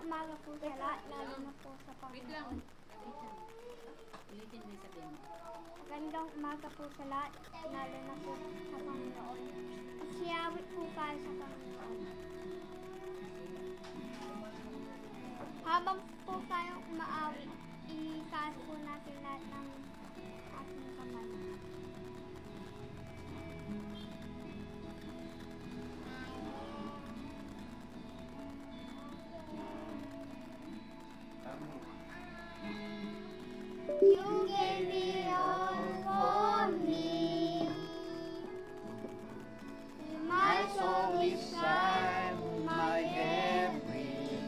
umaga po sa lahat, lalo na po sa Wait lang. Panginoon. Ulitin mo yung sabihin mo. Magandang umaga po sa lahat, lalo na po sa Panginoon. Magsiyawit po tayo sa Panginoon. Habang po tayong umaawit, itaas po natin lahat ng ating kamay. You gave me all for me. My soul is sad, my everything.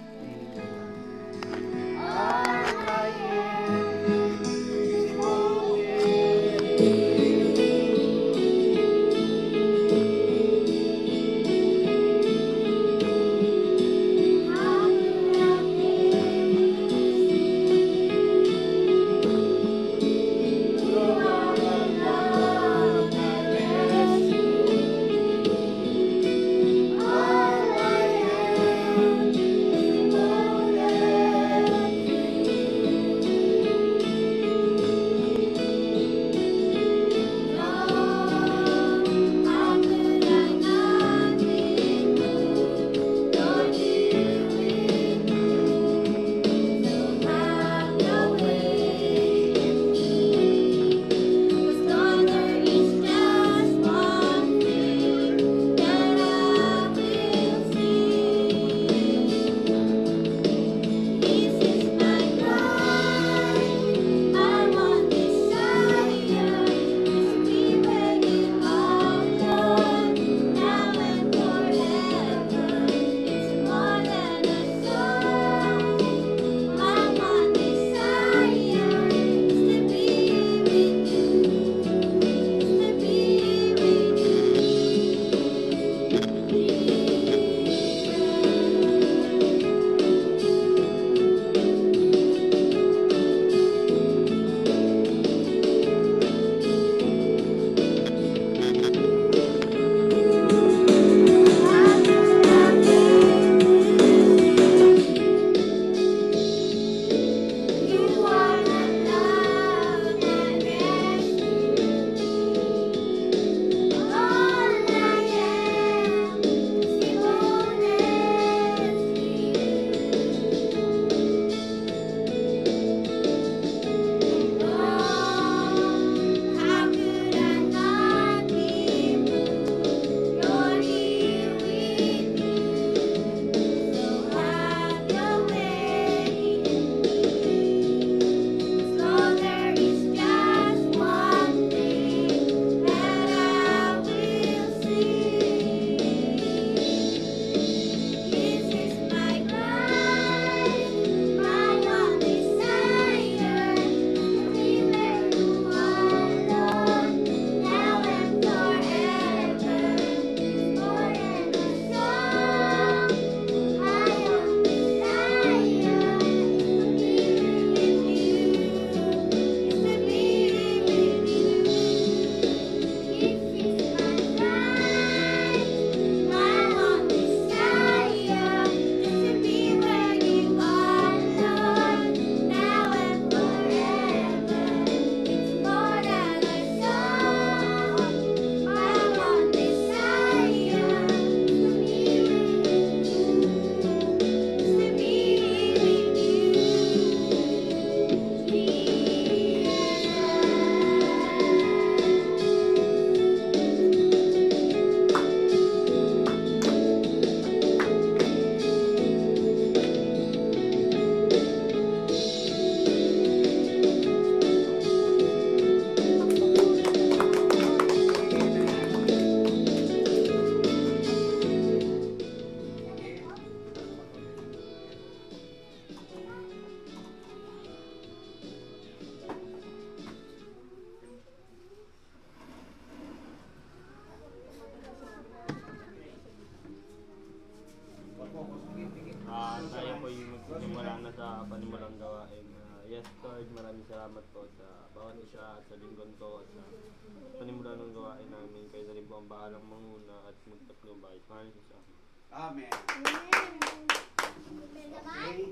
All I am is Tayo po yung magsimula na sa panimulang gawain. Yes, Lord, maraming salamat po sa bawat isa at sa linggon ko at sa panimula ng gawain namin. Kayo na rin po ang bahalang manguna at magpatnubay. Maraming sa amin. Amen. Amen. Okay.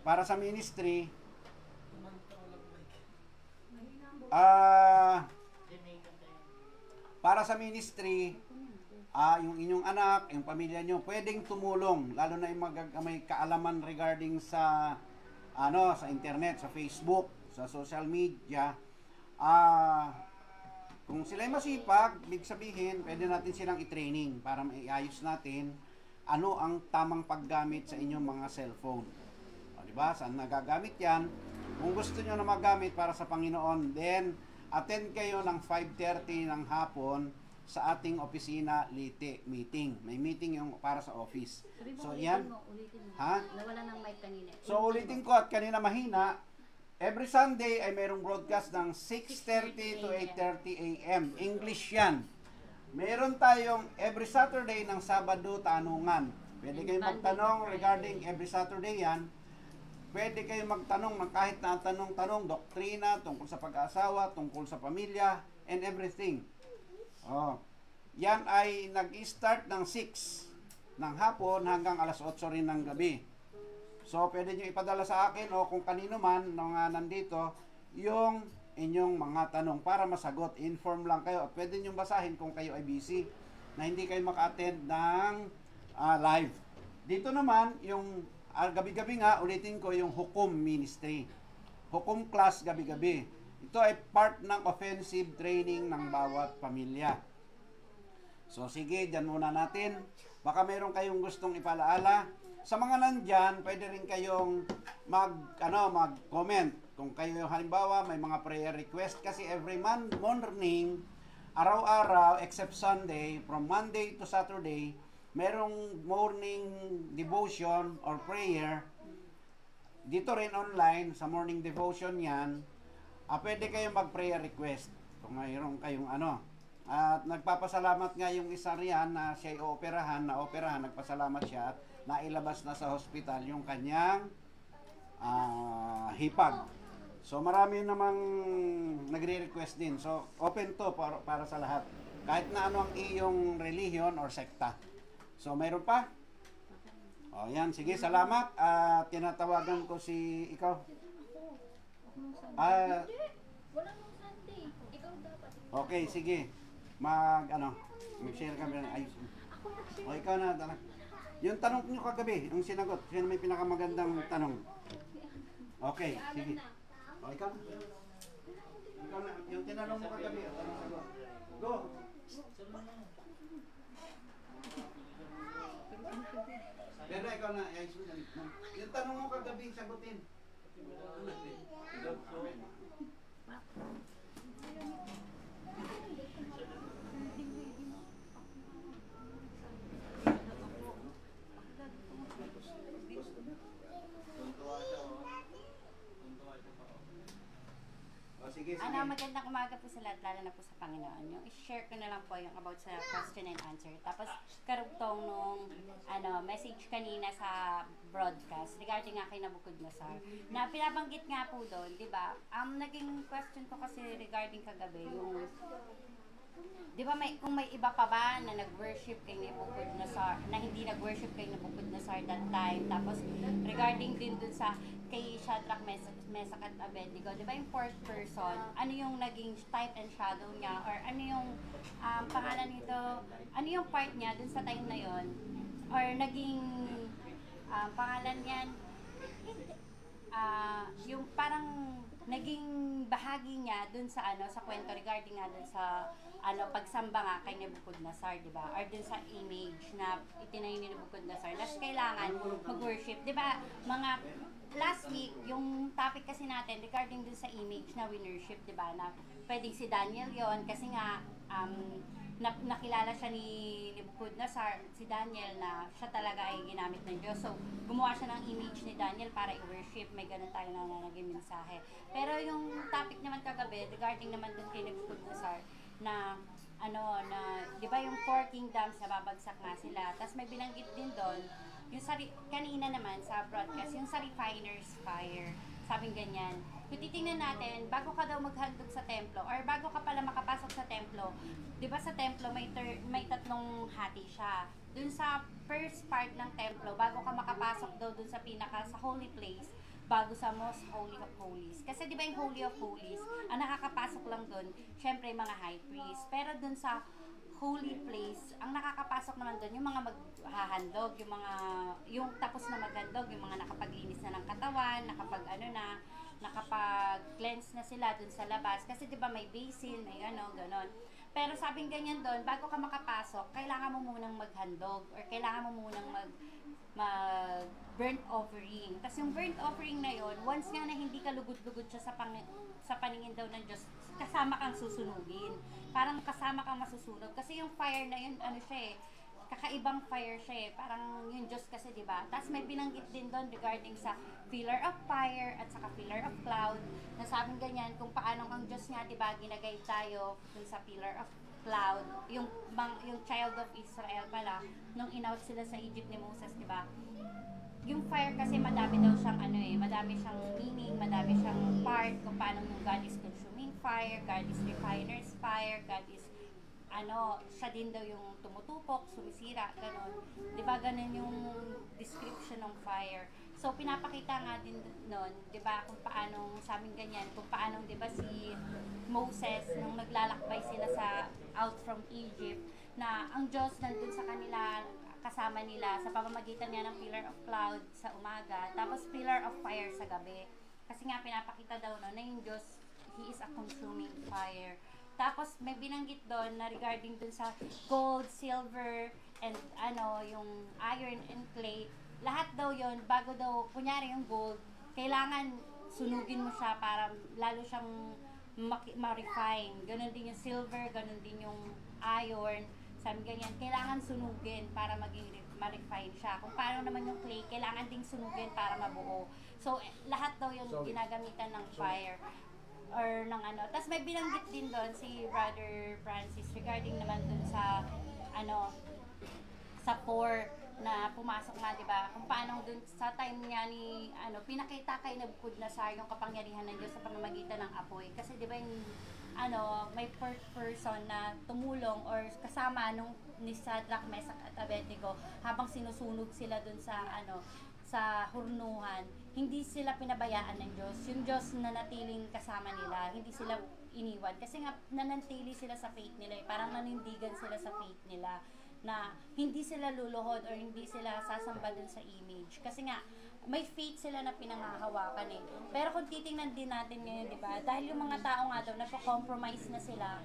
para sa ministry, ah, para sa ministry, yung inyong anak, yung pamilya nyo, pwedeng tumulong, lalo na yung may kaalaman regarding sa sa internet, sa Facebook, sa social media. Kung sila'y masipag, ibig sabihin, pwede natin silang i-training para maiayos natin ano ang tamang paggamit sa inyong mga cellphone. O, diba? Saan nagagamit yan? Kung gusto nyo na magamit para sa Panginoon, then attend kayo ng 5:30 ng hapon sa ating opisina meeting. May meeting yung para sa office. Sabi mo, So, ulitin yan. mo, ulitin mo. Ha? Nawala ng mic kanina. So, ulitin ko at kanina mahina. Every Sunday ay mayroong broadcast ng 6:30 to 8:30 a.m. English yan. Meron tayong every Saturday ng Sabado tanungan. Pwede kayong magtanong regarding every Saturday yan. Pwede kayong magtanong ng kahit na tanong-tanong, doktrina, tungkol sa pag-aasawa, tungkol sa pamilya, and everything. Oh. Yan ay nag-start ng 6 ng hapon hanggang alas 8 rin ng gabi. So, pwede nyo ipadala sa akin o kung kanino man na nandito, yung inyong mga tanong para masagot. Inform lang kayo. At pwede nyo basahin kung kayo ay busy na hindi kayo maka-attend ng live. Dito naman, yung gabi-gabi nga, ulitin ko yung Hukom Ministry. Hukom class gabi-gabi. Ito ay part ng offensive training ng bawat pamilya. So sige, dyan muna natin. Baka meron kayong gustong ipalaala. Sa mga nandyan, pwede rin kayong mag-comment. Kung kayo halimbawa may mga prayer request kasi every morning, araw-araw except Sunday, from Monday to Saturday, merong morning devotion or prayer. Dito rin online, sa morning devotion yan, pwede kayong mag-prayer request. Kung mayroon kayong At nagpapasalamat nga yung isa riyan na siya naoperahan, nagpasalamat siya at nailabas na sa hospital yung kanyang hipag. So marami namang nagre-request din. So open to para sa lahat. Kahit na ano ang iyong religion or sekta. So, mayroon pa? O, yan. Sige, salamat. At tinatawagan ko si ikaw. Wala nung Sunday. Ikaw dapat. Okay, sige. Mag-share kami ng ayos. O, ikaw na. Yung tanong nyo kagabi, yung sinagot. Sino may pinakamagandang tanong? Okay, sige. O, ikaw na. Ikaw na. Yung tinanong mo kagabi, ang tanong sagot. Go! Pero ikaw na, yung tanong mo kagabi, sagutin. Sige, sige. Magandang umaga po sa lahat, lalo na po sa Panginoon. Yung i-share ko na lang po yung about sa question and answer. Tapos, karugtong nung message kanina sa broadcast regarding nga kay Nabucodonosor. Na pinabanggit nga po doon, di ba? Naging question ko kasi regarding kagabi, yung di ba kung may iba pa ba na nag-worship kay Nabucodonosor, na hindi nag-worship kay Nabucodonosor that time. Tapos regarding din dun sa kay Shadrach, Meshach at Abednego, di ba yung fourth person, ano yung naging type and shadow niya, or ano yung pangalan nito, ano yung part niya dun sa time na yon, or naging pangalan niyan, yung parang naging bahagi niya dun sa sa kwento regarding nga dun sa pagsamba nga kay Nabucodonosor, di ba? Or dun sa image na itinayo ni Nabucodonosor na kailangan mag-worship, di ba? Mga last week, yung topic kasi natin regarding dun sa image na winnership, di ba? Na pwedeng si Daniel yon kasi nga nakilala siya ni Nabucodonosor, si Daniel, na siya talaga ay ginamit ng Diyos. So, gumawa siya ng image ni Daniel para i-worship. May ganun tayo na naging mensahe. Pero yung topic naman kagabi, regarding naman dun kay Nabucodonosor, na di ba yung 4 kingdoms na babagsak na sila. Tapos may binanggit din doon, yung kanina naman sa broadcast, yung sa refiner's fire. Sabing ganyan. Kung titingnan natin, bago ka daw maghandog sa templo, or bago ka pala makapasok sa templo, di ba sa templo may tatlong hati siya. Dun sa first part ng templo, bago ka makapasok daw dun sa sa holy place, bago sa most holy of holies. Kasi di ba yung holy of holies, ang nakakapasok lang doon, syempre yung mga high priest. Pero doon sa holy place, ang nakakapasok naman doon, yung mga maghahandog, yung tapos na maghandog, yung mga nakapaglinis na ng katawan, nakapag-cleanse na sila doon sa labas. Kasi di ba may basin, may ganon. Pero sabing ganyan doon, bago ka makapasok, kailangan mo munang maghandog or kailangan mo munang mag burnt offering. Tapos yung burnt offering na yon, once nga na hindi ka lugod-lugod siya sa paningin daw ng Diyos, kasama kang susunugin. Parang kasama kang masusunog. Kasi yung fire na yun, siya kakaibang fire siya Parang yung Diyos kasi, di ba? Tapos may binanggit din doon regarding sa pillar of fire at saka pillar of cloud. Nasabing ganyan kung paano ang Diyos nga, di ba, ginagay tayo dun sa pillar of cloud. Yung child of Israel pala, nung in-out sila sa Egypt ni Moses, di ba? Yung fire kasi madami daw siyang madami siyang meaning, madami siyang part kung paano yung God is consuming fire, God is refiner's fire, God is siya din daw yung tumutupok, sumisira, ganon. Di ba ganon yung description ng fire. So, pinapakita nga din noon, di ba, kung paano sa amin ganyan, kung paano, di ba, si Moses, nung naglalakbay sila out from Egypt, na ang Diyos nandun sa kanila, kasama nila, sa pamamagitan niya ng pillar of cloud sa umaga, tapos pillar of fire sa gabi. Kasi nga, pinapakita daw na yung Diyos, He is a consuming fire. Tapos may binanggit doon na regarding dun sa gold, silver, and yung iron and clay. Lahat daw yon bago daw, kunyari yung gold, kailangan sunugin mo siya para lalo siyang ma-refine. Ganon din yung silver, ganon din yung iron. Sabi ganyan, kailangan sunugin para maging ma-refine siya. Kung paano naman yung clay, kailangan ding sunugin para mabuo. So, lahat daw yung ginagamitan ng fire or ng Tapos may binanggit din doon si Brother Francis regarding naman doon sa sa 4 na pumasok na, di ba? Kung paano doon sa time niya ni pinakita kay Nebuchadnezzar yung kapangyarihan ng Diyos sa pamamagitan ng apoy. Kasi di ba yung may first person na tumulong or kasama ni Shadrach, Meshach at Abednego habang sinusunog sila doon sa hurnuhan, hindi sila pinabayaan ng Diyos. Yung Diyos na natiling kasama nila, hindi sila iniwan. Kasi nga, nanantili sila sa faith nila. Parang nanindigan sila sa faith nila na hindi sila luluhod or hindi sila sasamba dun sa image. Kasi nga, may faith sila na pinangahawakan Pero kung titingnan din natin ngayon, di ba? Dahil yung mga tao nga daw, napo-compromise na sila,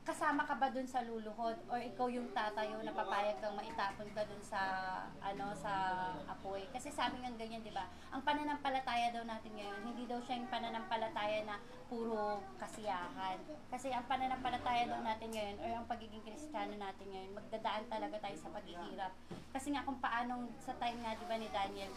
kasama ka ba dun sa luluhod or ikaw yung tatayo na papayag kang maitapon ka dun sa sa apoy? Kasi sabi nga ganyan, 'di ba? Ang pananampalataya daw natin ngayon, hindi daw siya yung pananampalataya na puro kasiyahan. Kasi ang pananampalataya daw natin ngayon or ang pagiging Kristiyano natin ngayon, magdadaan talaga tayo sa paghihirap. Kasi nga kung paano sa time nga 'di ba ni Daniel,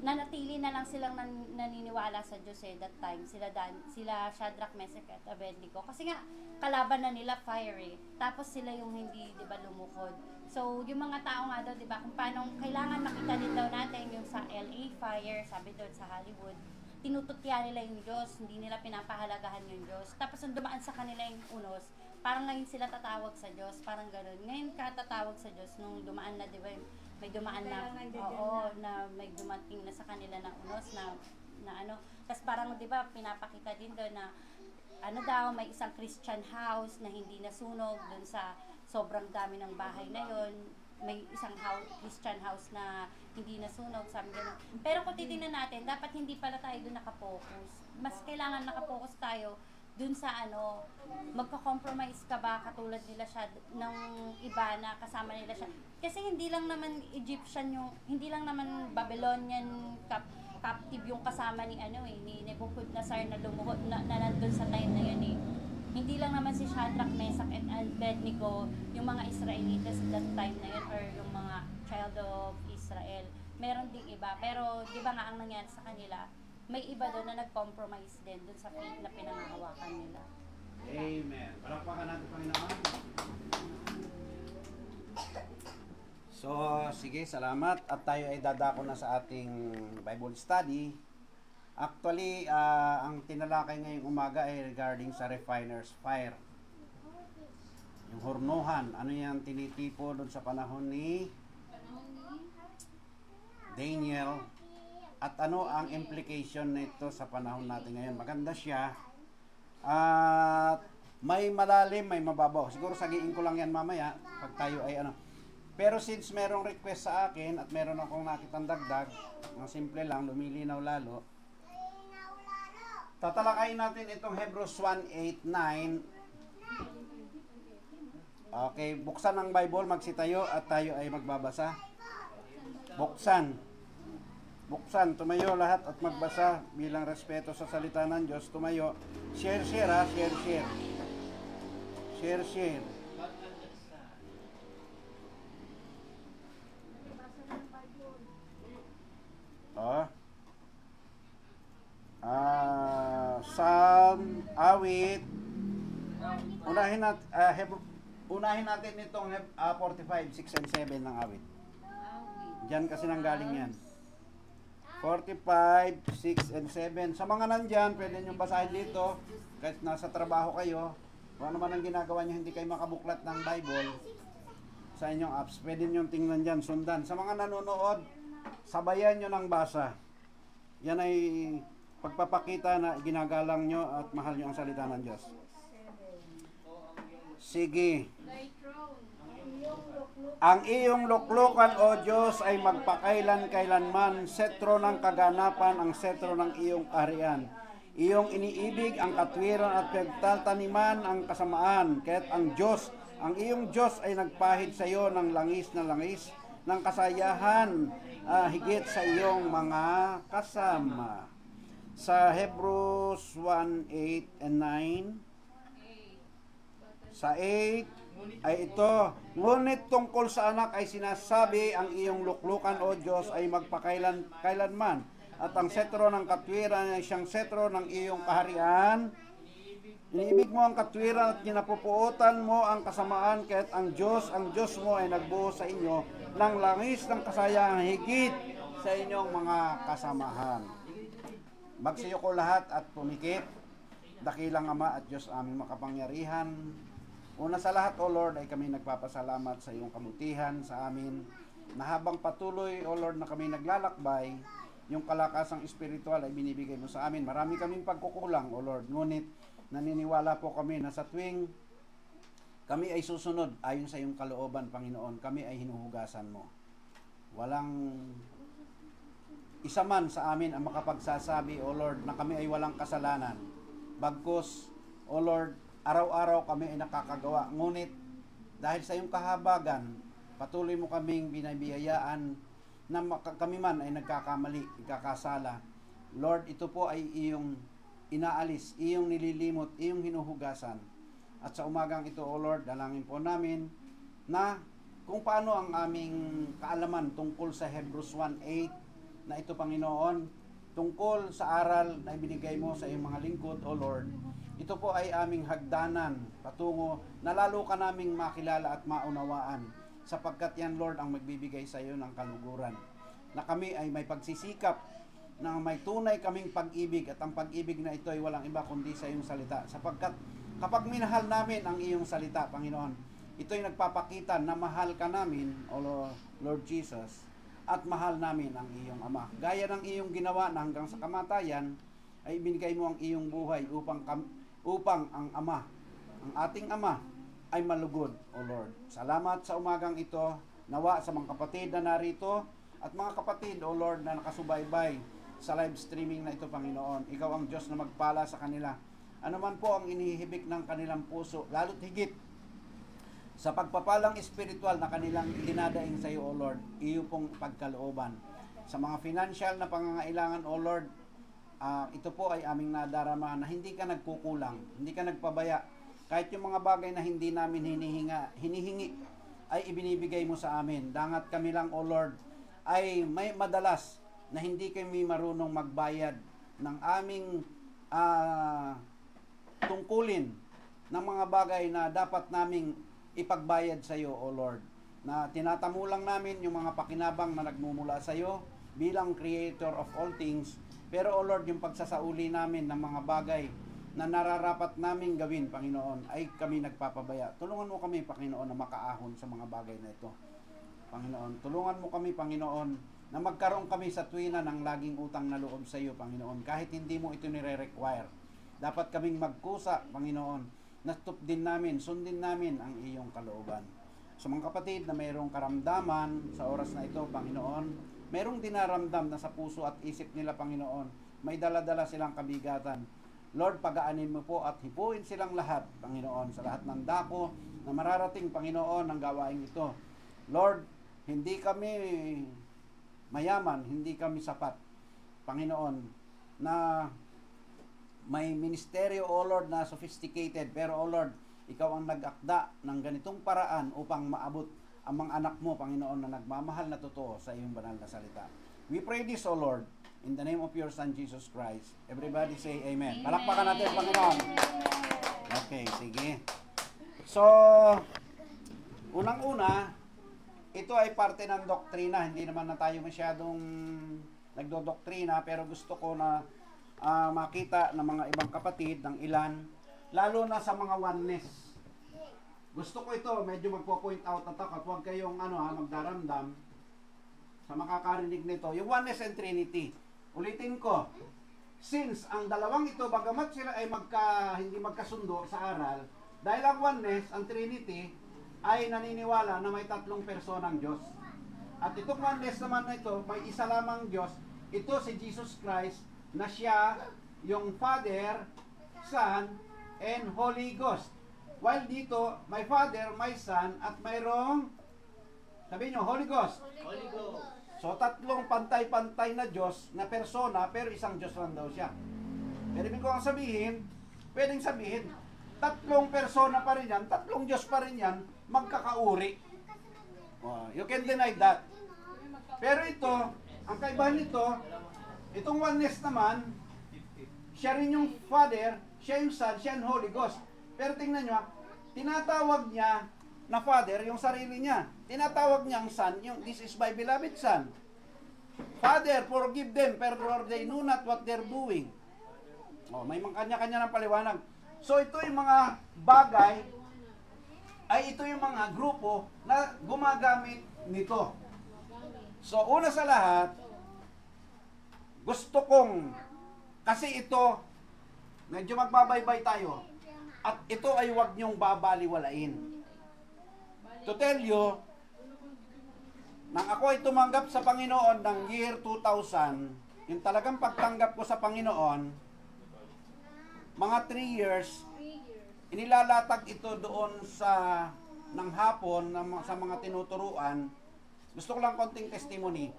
nanatili na lang silang naniniwala sa Diyos that time. Sila Shadrach, Meshach at Abednego. Kasi nga, kalaban na nila fire Tapos sila yung hindi, di ba, lumukod. So, yung mga tao nga daw, di ba, kung paano kailangan makita din daw natin yung sa LA fire, sabi doon sa Hollywood, tinututya nila yung Diyos, hindi nila pinapahalagahan yung Diyos. Tapos nung dumaan sa kanila yung unos, parang ngayon sila tatawag sa Diyos, parang gano'n. Ngayon ka tatawag sa Diyos nung dumaan na, di ba, may dumaan na, na may dumating na sa kanila na unos na Tapos parang, di ba, pinapakita din doon na, daw, may isang Christian house na hindi nasunog doon sa sobrang dami ng bahay na yon. May isang Christian house na hindi nasunog, sabi gano'n. Pero kung titingnan natin, dapat hindi pala tayo doon nakapokus. Mas kailangan nakapokus tayo dun sa magko-compromise ka ba katulad nila siya ng iba na kasama nila siya. Kasi hindi lang naman Egyptian hindi lang naman Babylonian captive yung kasama ni ni Nebuchadnezzar na lumuhod na nandun sa time na yun Hindi lang naman si Shadrach, Meshach at Abednego yung mga Israelites at that time na yun or yung mga child of Israel. Meron ding iba, pero di ba nga ang nangyari sa kanila, may iba doon na nag-compromise din doon sa faith na pinangahawakan nila. Amen. Palakpakan natin, Panginoon. So, sige, salamat. At tayo ay dadako na sa ating Bible study. Actually, ang tinalakay ngayong umaga ay regarding sa refiner's fire. Yung hurnuhan. Ano yan tinitipo doon sa panahon ni Daniel, at ano ang implication nito sa panahon natin ngayon. Maganda siya. At may malalim, may mababaw. Siguro sagiin ko lang yan mamaya pag tayo ay ano. Pero since merong request sa akin at meron akong nakitang dagdag, ang simple lang, lumilinaw lalo. Tatalakayin natin itong Hebrews 1:8-9. Okay, buksan ang Bible, magsitayo at tayo ay magbabasa. Buksan. Buksan, tumayo lahat at magbasa bilang respeto sa salita ng Diyos. Tumayo. Share, ha? Share. Share. Psalm, awit. Unahin natin itong 45, 6 and 7 ng awit. Diyan kasi nanggaling yan. 45, 6 and 7. Sa mga nandyan, pwede nyo basahin dito. Kahit nasa trabaho kayo, kung ano man ang ginagawa nyo, hindi kayo makabuklat ng Bible sa inyong apps. Pwede nyo tingnan dyan, sundan. Sa mga nanonood, sabayan nyo ng basa. Yan ay pagpapakita na ginagalang nyo at mahal nyo ang salita ng Diyos. Sige. Ang iyong luklukan, O Diyos, ay magpakailan-kailanman, setro ng kaganapan, ang setro ng iyong kaharian. Iyong iniibig ang katwiran at pagtataniman ang kasamaan, kaya't ang Diyos, ang iyong Diyos ay nagpahid sa iyo ng langis na langis, ng kasayahan, higit sa iyong mga kasama. Sa Hebrews 1:8 and 9, sa 8 ay ito, ngunit tungkol sa anak ay sinasabi, ang iyong luklukan, O Diyos, ay magpakailanman, at ang setro ng katwiran ay siyang setro ng iyong kaharian. Iniibig mo ang katwiran at kinapupuotan mo ang kasamaan, kaya't ang Diyos mo ay nagbuo sa inyo ng langis ng kasayahan higit sa inyong mga kasamahan. Magsiyo ko lahat at pumikit. Dakilang Ama at Diyos aming makapangyarihan. Una sa lahat, O Lord, ay kami nagpapasalamat sa iyong kabutihan sa amin, na habang patuloy, O Lord, na kami naglalakbay, yung kalakasang espiritual ay binibigay mo sa amin. Marami kaming pagkukulang, O Lord, ngunit naniniwala po kami na sa tuwing kami ay susunod ayon sa iyong kalooban, Panginoon, kami ay hinuhugasan mo. Walang isa man sa amin ang makapagsasabi, O Lord, na kami ay walang kasalanan. Bagkus, O Lord, araw-araw kami ay nakakagawa. Ngunit, dahil sa iyong kahabagan, patuloy mo kaming binabiyayaan na kami man ay nagkakamali, nagkakasala. Lord, ito po ay iyong inaalis, iyong nililimot, iyong hinuhugasan. At sa umagang ito, O Lord, dalangin po namin na kung paano ang aming kaalaman tungkol sa Hebrews 1:8 na ito, Panginoon, tungkol sa aral na ibinigay mo sa iyong mga lingkod, O Lord, ito po ay aming hagdanan patungo na lalo ka naming makilala at maunawaan, sapagkat yan, Lord, ang magbibigay sa iyo ng kaluguran. Na kami ay may pagsisikap, na may tunay kaming pag-ibig, at ang pag-ibig na ito ay walang iba kundi sa iyong salita. Sapagkat kapag minahal namin ang iyong salita, Panginoon, ito ay nagpapakita na mahal ka namin, O Lord Jesus, at mahal namin ang iyong Ama. Gaya ng iyong ginawa na hanggang sa kamatayan, ay ibinigay mo ang iyong buhay upang ang Ama, ang ating Ama, ay malugod, O Lord. Salamat sa umagang ito, nawa sa mga kapatid na narito, at mga kapatid, O Lord, na nakasubaybay sa live streaming na ito, Panginoon. Ikaw ang Diyos na magpala sa kanila. Ano man po ang inihibik ng kanilang puso, lalo't higit sa pagpapalang espiritual na kanilang dinadaing sa iyo, O Lord, iyo pong pagkalooban. Sa mga financial na pangangailangan, O Lord, ito po ay aming nadarama na hindi ka nagkukulang, hindi ka nagpabaya. Kahit yung mga bagay na hindi namin hinihingi, ay ibinibigay mo sa amin. Dangat kami lang, O Lord, ay may madalas na hindi kami marunong magbayad ng aming tungkulin ng mga bagay na dapat naming ipagbayad sa iyo, O Lord. Na tinatamo lang namin yung mga pakinabang na nagmumula sa iyo bilang creator of all things. Pero, O Lord, yung pagsasauli namin ng mga bagay na nararapat naming gawin, Panginoon, ay kami nagpapabaya. Tulungan mo kami, Panginoon, na makaahon sa mga bagay na ito. Panginoon, tulungan mo kami, Panginoon, na magkaroon kami sa tuwina ng laging utang na loob sa iyo, Panginoon, kahit hindi mo ito nire-require. Dapat kaming magkusa, Panginoon, na din namin, sundin namin ang iyong kalooban. Sa mga kapatid na mayroong karamdaman sa oras na ito, Panginoon, mayroong dinaramdam na sa puso at isip nila, Panginoon, may dala-dala silang kabigatan. Lord, pagaanin mo po at hipuin silang lahat, Panginoon, sa lahat ng dako na mararating, Panginoon, ng gawain ito. Lord, hindi kami mayaman, hindi kami sapat, Panginoon, na may ministeryo, O Lord, na sophisticated, pero O Lord, ikaw ang nag-akda ng ganitong paraan upang maabot ang mga anak mo, Panginoon, na nagmamahal na totoo sa iyong banal na salita. We pray this, O Lord, in the name of your Son, Jesus Christ. Everybody say Amen. Palakpakan natin, Panginoon. Okay, sige. So, unang-una, ito ay parte ng doktrina. Hindi naman na tayo masyadong nagdodoktrina, pero gusto ko na makita ng mga ibang kapatid, ng ilan, lalo na sa mga oneness. Gusto ko ito, medyo magpo-point out na takot. Huwag kayong magdaramdam sa makakarinig nito. Yung oneness and Trinity. Ulitin ko, since ang dalawang ito, bagamat sila ay hindi magkasundo sa aral, dahil ang oneness, ang Trinity, ay naniniwala na may tatlong personang Diyos. At itong oneness naman na ito, may isa lamang Diyos. Ito si Jesus Christ, na siya yung Father, Son, and Holy Ghost. While dito, may Father, may Son, at mayroong, sabihin nyo, Holy Ghost. Holy Ghost. So, tatlong pantay-pantay na Diyos, na persona, pero isang Diyos lang daw siya. Pero ibig ko ang sabihin, pwedeng sabihin, tatlong persona pa rin yan, tatlong Diyos pa rin yan, magkakauri. You can deny that. Pero ito, ang kaibahan nito, itong oneness naman, siya rin yung Father, siya yung Son, siya yung Holy Ghost. Pero tingnan nyo, tinatawag niya na Father yung sarili niya. Tinatawag niya ang Son, yung this is my beloved Son. Father, forgive them, for they know not what they're doing. May kanya-kanya ng paliwanag. So ito yung mga bagay, ay ito yung mga grupo na gumagamit nito. So una sa lahat, gusto kong, kasi ito, medyo magbabaybay tayo, at ito ay huwag niyong babaliwalain. To tell you, nang ako ay tumanggap sa Panginoon ng year 2000, yung talagang pagtanggap ko sa Panginoon, mga 3 years, inilalatag ito doon sa ng hapon sa mga tinuturuan. Gusto ko lang konting testimony.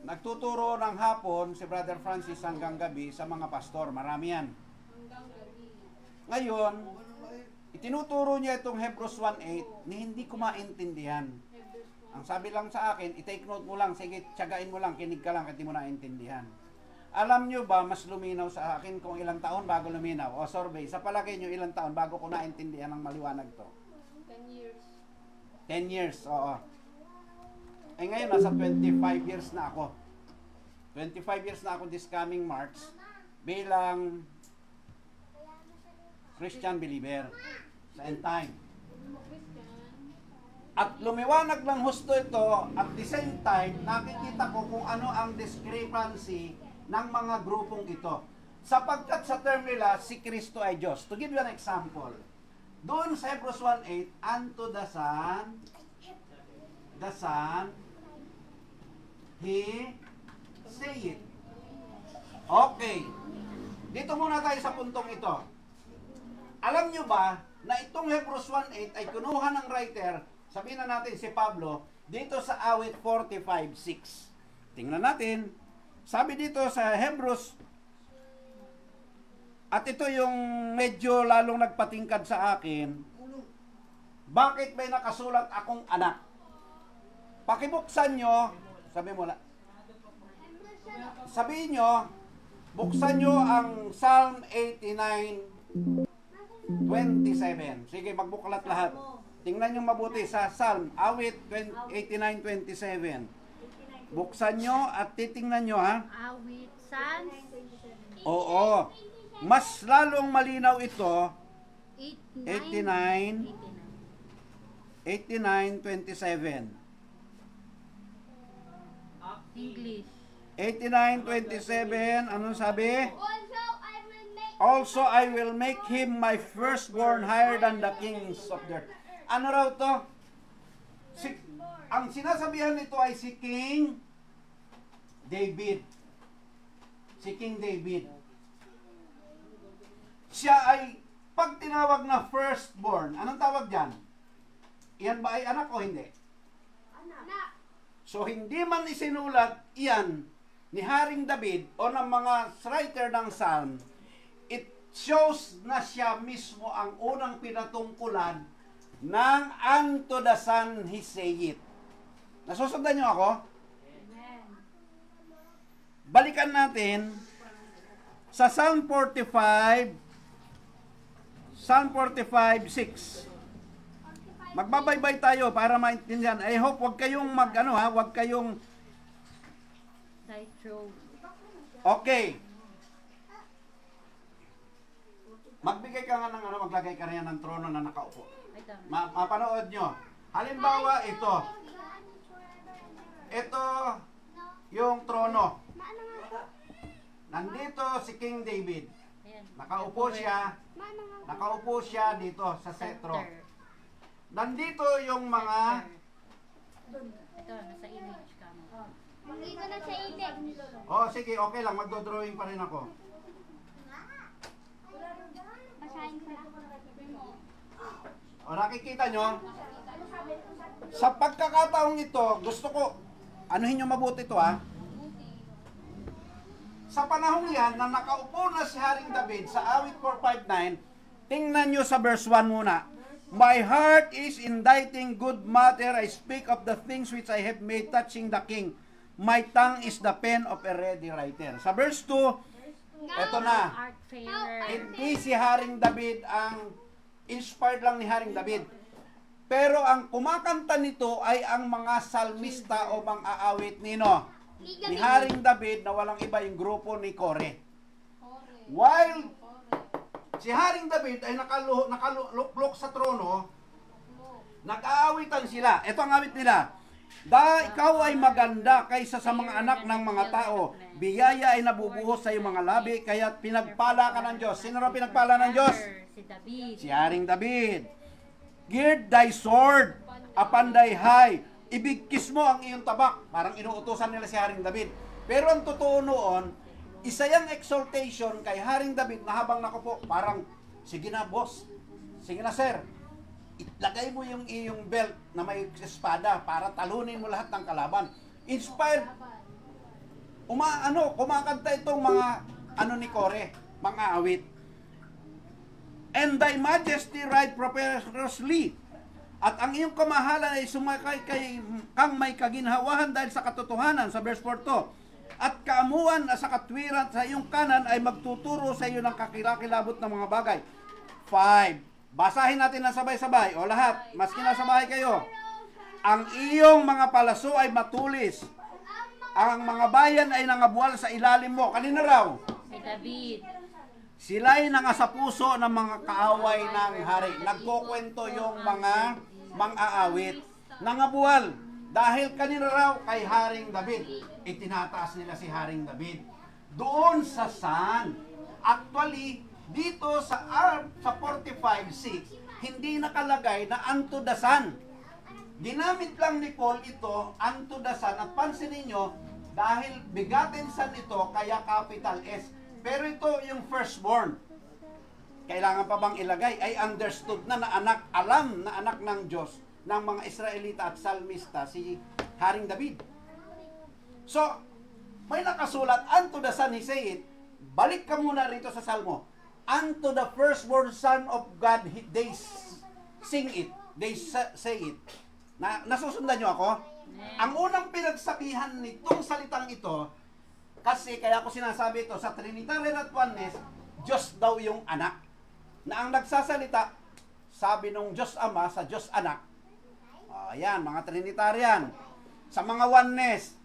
Nagtuturo ng hapon si Brother Francis hanggang gabi sa mga pastor. Marami yan. Ngayon, itinuturo niya itong Hebrews 1:8 ni hindi ko maintindihan. Ang sabi lang sa akin, i-take note mo lang, sige, tiyagain mo lang, kinig ka lang, kasi mo naintindihan. Alam nyo ba, mas luminaw sa akin kung ilang taon bago luminaw? O survey, sa palagay nyo, ilang taon bago ko naintindihan ng maliwanag to? 10 years. 10 years, oo. Eh ngayon, nasa 25 years na ako. 25 years na ako this coming March bilang Christian believer sa end time. At lumiwanag ng husto ito, at the same time, nakikita ko kung ano ang discrepancy ng mga grupong ito. Sapagkat sa term nila, si Kristo ay Diyos. To give you an example, doon sa Hebrews 1:8, unto the Son, He say it. Okay. Dito muna tayo sa puntong ito. Alam nyo ba na itong Hebrews 1:8 ay kinuha ng writer, sabihin na natin si Pablo, dito sa awit 45:6. Tingnan natin. Sabi dito sa Hebrews, at ito yung medyo lalong nagpatingkad sa akin, bakit may nakasulat akong anak? Pakibuksan nyo, sabihin nyo, buksan nyo ang Psalm 89:27. Sige, magbuklat lahat. Tingnan nyo mabuti sa Psalm, awit 89:27. Buksan nyo at titingnan nyo, ha? Awit, Psalm Oo. Mas lalong malinaw ito, 89:27. English. 89:27, anong sabi? Also, I Also, I will will make make him my firstborn higher than the kings of the earth. Ano raw to? Ang sinasabihan nito ay si King David. Si King David. Siya ay, pag tinawag na firstborn, anong tawag dyan? Iyan ba ay anak o hindi? na So, hindi man isinulat iyan ni Haring David o ng mga writer ng Psalm, it shows na siya mismo ang unang pinatungkulan ng unto the Son he saith. Nasusundan niyo ako? Balikan natin sa Psalm 45, Psalm 45:6. Magbabaybay tayo para maintindihan. I hope wag kayong wag kayong Thy throne. okay. Magbigay ka nga ng maglagay ka rin ng trono na nakaupo. Ay, tama. Mapanood nyo. Halimbawa, ito. Ito, yung trono. maano nga Nandito si King David. Ayan. Nakaupo siya. maano nga Nakaupo siya dito sa setro. Center. Nandito yung mga Ito, nasa image ka mo. hindi ko na sa ibig. oh sige, okay lang, magdo-drawing pa rin ako. Basahin ko na. O nakikita nyo? Sa pagkakataong ito, gusto ko anuhin nyo mabuti ito ha. Sa panahong yan na nakaupo na si Haring David sa awit 459, tingnan nyo sa verse 1 muna. My heart is inditing good matter, I speak of the things which I have made touching the king. My tongue is the pen of a ready writer. Sa verse 2, eto na. Art fairer. Hindi si Haring David ang inspired lang ni Haring David. Pero ang kumakanta nito ay ang mga salmista o mga aawit nino. Ni Haring David na walang iba yung grupo ni Kore. While si Haring David ay nakaluklok sa trono, nag-aawitan sila. Ito ang awit nila. Ikaw ay maganda kaysa sa mga anak ng mga tao. Biyaya ay nabubuhos sa iyong mga labi, kaya pinagpala ka ng Diyos. Sino raw pinagpala ng Diyos? Si David. Si Haring David. Gird thy sword upon thy high. Ibigkis mo ang iyong tabak. Parang inuutosan nila si Haring David. Pero ang totoo noon, isa yung exaltation kay Haring David na habang nakupo, parang, sige na boss, sige na sir, itlagay mo yung iyong belt na may espada para talunin mo lahat ng kalaban. Inspired. Kumakanta itong mga ni Kore, mga awit. And thy majesty ride prosperously. At ang iyong kamahalan ay sumakay kang may kaginhawahan dahil sa katotohanan, sa verse 4 to. At kaamuan sa katwiran sa iyong kanan ay magtuturo sa iyo ng kakilakilabot ng mga bagay. 5. Basahin natin ng sabay-sabay. O lahat, maski nasa bahay kayo. Ang iyong mga palaso ay matulis. Ang mga bayan ay nangabuwal sa ilalim mo. Kanina raw? Si David. Sila'y nangasa puso ng mga kaaway ng hari. Nagkukwento yung mga mang-aawit. Nangabuwal. Dahil kanina raw kay Haring David. Itinataas nila si Haring David. Doon sa San. Actually, dito sa 45:6, hindi nakalagay na unto the Son. Ginamit lang ni Paul ito, unto the Son. At pansinin nyo, dahil bigatin Son ito, kaya capital S. Pero ito yung firstborn. Kailangan pa bang ilagay? Ay understood na anak, alam na anak ng Diyos, ng mga Israelita at Salmista, si Haring David. So, may nakasulat, unto the Son he saith, balik ka muna rito sa Salmo. Unto the firstborn Son of God, they sing it. They say it. Nasusundan nyo ako? Ang unang pinagsabihan nitong salitang ito, kasi kaya ko sinasabi ito, sa Trinitarian at Oneness, Diyos daw yung anak. Na ang nagsasalita, sabi nung Diyos Ama sa Diyos Anak. Ayan, mga Trinitarian. Sa mga Oneness,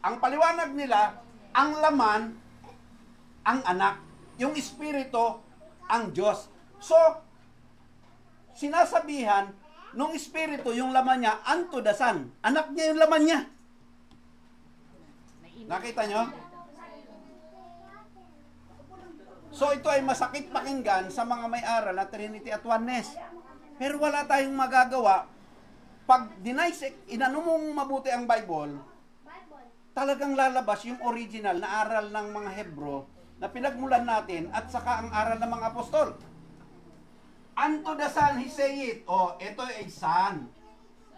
ang paliwanag nila, ang laman, ang anak. Yung Espiritu, ang Diyos. So, sinasabihan, nung Espiritu, yung laman niya, unto the Son. Anak niya yung laman niya. Nakita nyo? So ito ay masakit pakinggan sa mga may aral na Trinity at Oneness. Pero wala tayong magagawa. Pag dinaisek, inano mong mabuti ang Bible, talagang lalabas yung original na aral ng mga Hebro na pinagmulan natin at saka ang aral ng mga apostol. Unto the Son, He say it. O, ito ay Son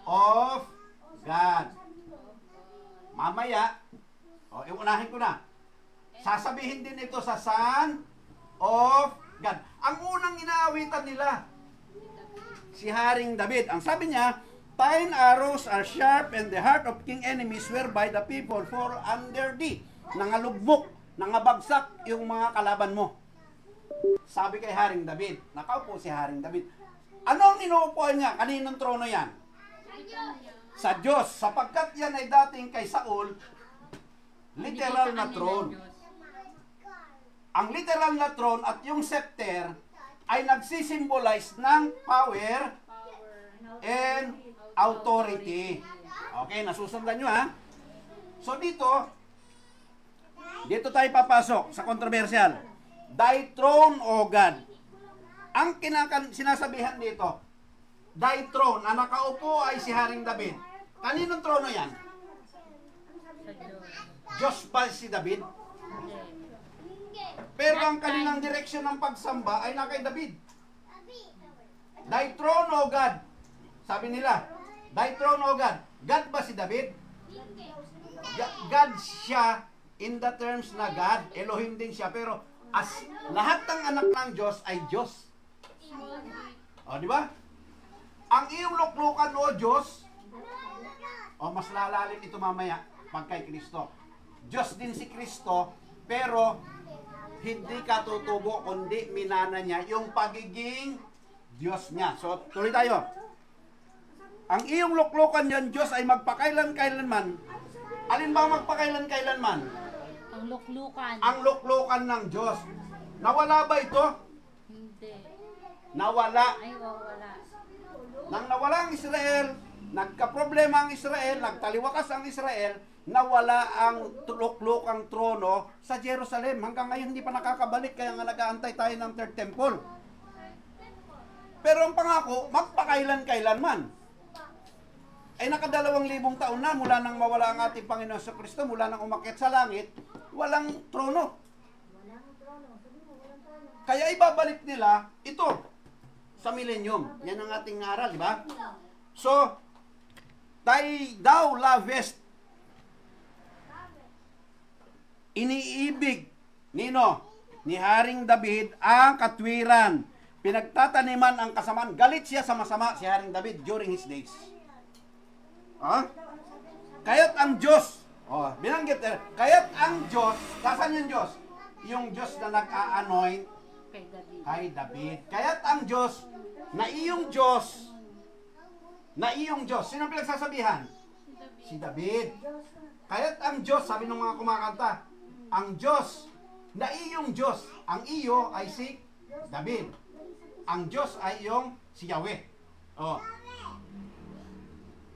of God. Mamaya, iunahin ko na. Sasabihin din ito sa Son of God. Ang unang inaawitan nila, si Haring David. Ang sabi niya, "Thine arrows are sharp and the heart of king enemies whereby the people fall under thee." Nangalugbok, nangabagsak yung mga kalaban mo. Sabi kay Haring David. Nakaupo si Haring David. Ano ang inuupuan niya? Kaninong trono yan? Sa Diyos. Sapagkat yan ay dating kay Saul, literal na throne. Ang literal na throne at yung scepter ay nagsisimbolize ng power and authority. Okay, nasusundan nyo ha? So dito tayo papasok sa controversial. Thy throne, O God. Ang sinasabihan dito, thy throne, ang nakaupo ay si Haring David. Kaninong trono yan? Diyos ba si David? Pero ang kanilang direksyon ng pagsamba ay na kay David. Thy throne, O God. Sabi nila, thy throne, O God. God ba si David? God siya in the terms na God. Elohim din siya. Pero as lahat ng anak ng Diyos ay Diyos. O, di ba? Ang iyong luklukan, O Diyos, mas lalalim ito mamaya pag kay Kristo. Diyos din si Kristo, pero hindi katutubo, kundi minana niya yung pagiging Diyos niya. So, tuloy tayo. Ang iyong luklukan yan, Diyos, ay magpakailan-kailanman. Alin ba ang magpakailan-kailanman? Ang luklukan. Ang luklukan ng Diyos. Nawala ba ito? Hindi. Nawala. Ay, wala. Nang nawala ang Israel, nagka-problema ang Israel, nagtaliwakas ang Israel, nawala ang luklukang trono sa Jerusalem. Hanggang ngayon hindi pa nakakabalik, kaya nga nag-aantay tayo ng Third Temple. Pero ang pangako, magpakailan-kailanman. Ay nakadalawang taon na mula nang mawala ang ating Panginoon sa Kristo, mula nang umakyat sa langit, walang trono. Kaya ibabalik nila ito sa millennium. Yan ang ating aral, di ba? So, thou lovest, iniibig nino ni Haring David ang katwiran, pinagtataniman ang kasamaan. Galit siya sa masama si Haring David during his days. Kaya't ang Diyos, binanggit, kaya't ang Diyos, saan yung Diyos? Yung Diyos na nag-a-anoint kay David. Kaya't ang Diyos, na iyong Diyos, sino pinagsasabihan? Si David. Kaya't ang Diyos, sabi ng mga kumakanta, ang Diyos, na iyong Diyos, ang iyo ay si David. Ang Diyos ay yung si Yahweh.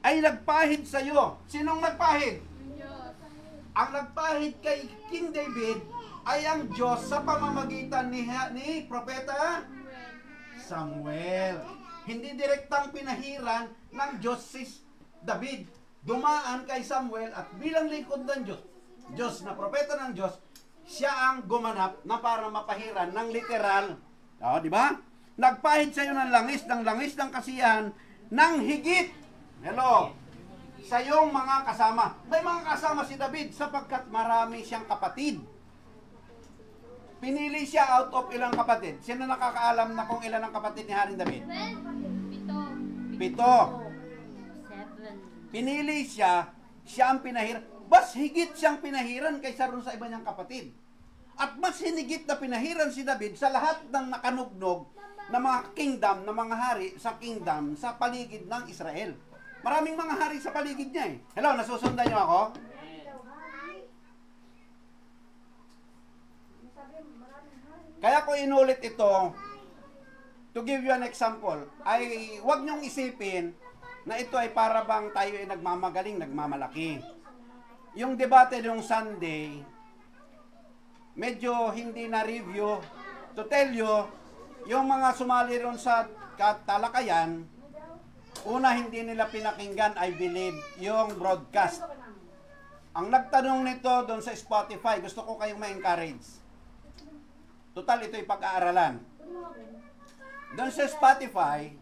Ay nagpahid sa iyo. Sinong nagpahid? Ang nagpahid kay King David ay ang Diyos sa pamamagitan ni Propeta Samuel. Hindi direktang pinahiran ng Diyos si David. Dumaan kay Samuel at bilang lingkod ng Diyos, Diyos na propeta ng Diyos, siya ang gumanap na para mapahiran ng literal. Di ba? Nagpahid sa iyo ng langis ng kasiyahan, ng higit. Hello. Sa iyong mga kasama. May mga kasama si David sapagkat marami siyang kapatid. Pinili siya out of ilang kapatid. Sino nakakaalam na kung ilan ang kapatid ni Haring David? 7. Pinili siya ang pinahiran. Mas higit siyang pinahiran kaysa rin sa iba niyang kapatid. At mas hinigit na pinahiran si David sa lahat ng nakanugnog na mga kingdom, na mga hari sa kingdom sa paligid ng Israel. Maraming mga hari sa paligid niya eh. Hello, nasusundan niyo ako? Kaya ko inulit ito, to give you an example, ay huwag niyong isipin na ito ay para bang tayo ay nagmamagaling, nagmamalaki. yung debate ng Sunday, medyo hindi na-review. To tell you, yung mga sumali ron sa talakayan, una hindi nila pinakinggan, I believe, yung broadcast. Ang nagtanong nito doon sa Spotify, gusto ko kayong ma-encourage. Total, ito'y pag-aaralan. Doon sa Spotify,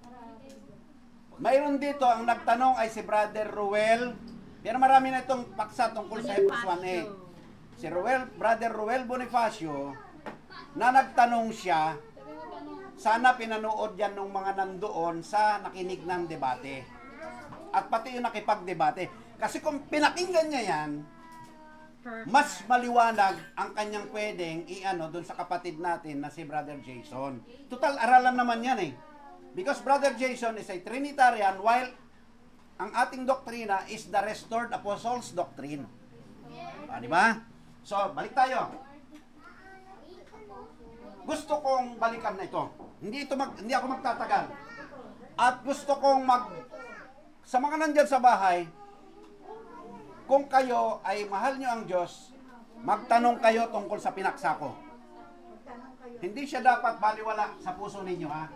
mayroon dito, ang nagtanong ay si Brother Ruel. Pero marami na itong paksa tungkol sa Hebrews 1:8. Si Brother Ruel Bonifacio, na nagtanong siya, sana pinanood yan ng mga nandoon sa nakinig ng debate. At pati yung nakipagdebate. Kasi kung pinakinggan niya yan, mas maliwanag ang kanyang pwedeng i-ano doon sa kapatid natin na si Brother Jason. Total, aralan naman yan eh. Because Brother Jason is a Trinitarian while ang ating doktrina is the Restored Apostles Doctrine. Di ba? So, balik tayo. Gusto kong balikan na ito. Hindi ako magtatagal. At gusto kong sa mga nandyan sa bahay, kung kayo ay mahal nyo ang Diyos, magtanong kayo tungkol sa pinaksa ko. Hindi siya dapat baliwala sa puso ninyo, ha?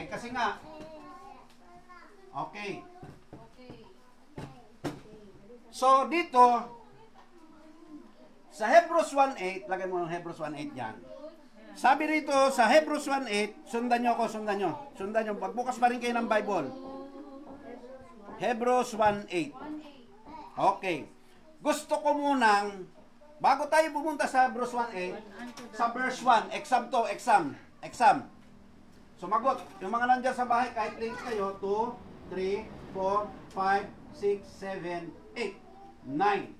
Kasi nga, okay. So, dito, sa Hebrews 1:8, lagay mo ng Hebrews 1:8 yan. Sabi rito sa Hebrews 1:8, sundan nyo. Magbukas pa rin kayo ng Bible. Hebrews 1:8. Okay. Gusto ko munang, bago tayo pumunta sa Hebrews 1:8, sa verse 1, exam. Sumagot. Yung mga nandyan sa bahay, kahit links kayo, 2, 3, 4, 5, 6, 7, 8, 9.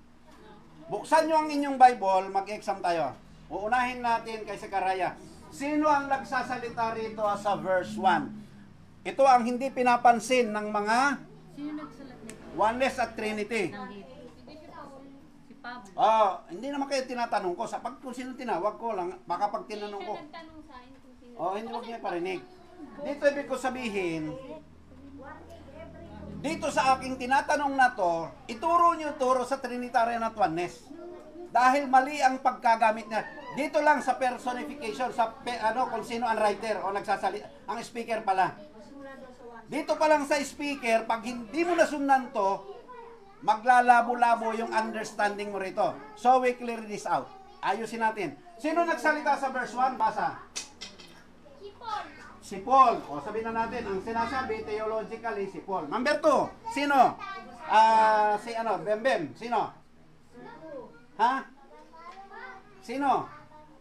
Buksan nyo ang inyong Bible, mag-exam tayo. Uunahin natin kay Zechariah. Sino ang nagsasalita rito sa verse 1? Ito ang hindi pinapansin ng mga Oneness at Trinity. Si Pablo. Hindi naman kayo tinatanong ko. Kung sino tinawag ko lang, baka pag tinanong ko. Hindi mo niya parinig. Dito ibig ko sabihin, dito sa aking tinatanong na to, ituro nyo sa Trinitarian at Oneness. Dahil mali ang pagkagamit niya. Dito lang sa personification, sa kung sino ang writer o nagsasalita, ang speaker pala. Dito pa lang sa speaker, pag hindi mo nasundan to, maglalabo-labo yung understanding mo rito. So we clear this out. Ayusin natin. Sino nagsalita sa verse 1? Basa. Si Paul. O sabihin na natin, ang sinasabi theologically si Paul. Number 2, sino? Bembem. Sino? Ha? Sino?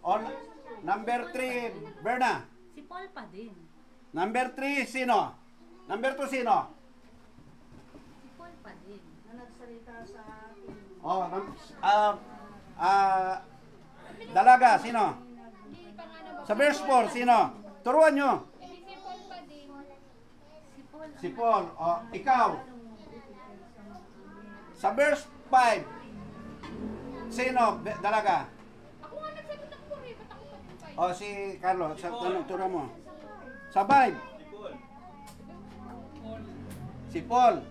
O, number 3, Berna. Si Paul pa din. Number 3, sino? Number 2, sino? Si Paul pa din. Na nagsalita sa dalaga, sino? Sa verse 4, sino? Turuan nyo. Si Paul. O, ikaw. Sa verse 5, sino? Dalaga. Ako nga nagsagot ng puri, ba't ako patupay? O, si Carlo. Turuan mo. Sa 5. Si Paul.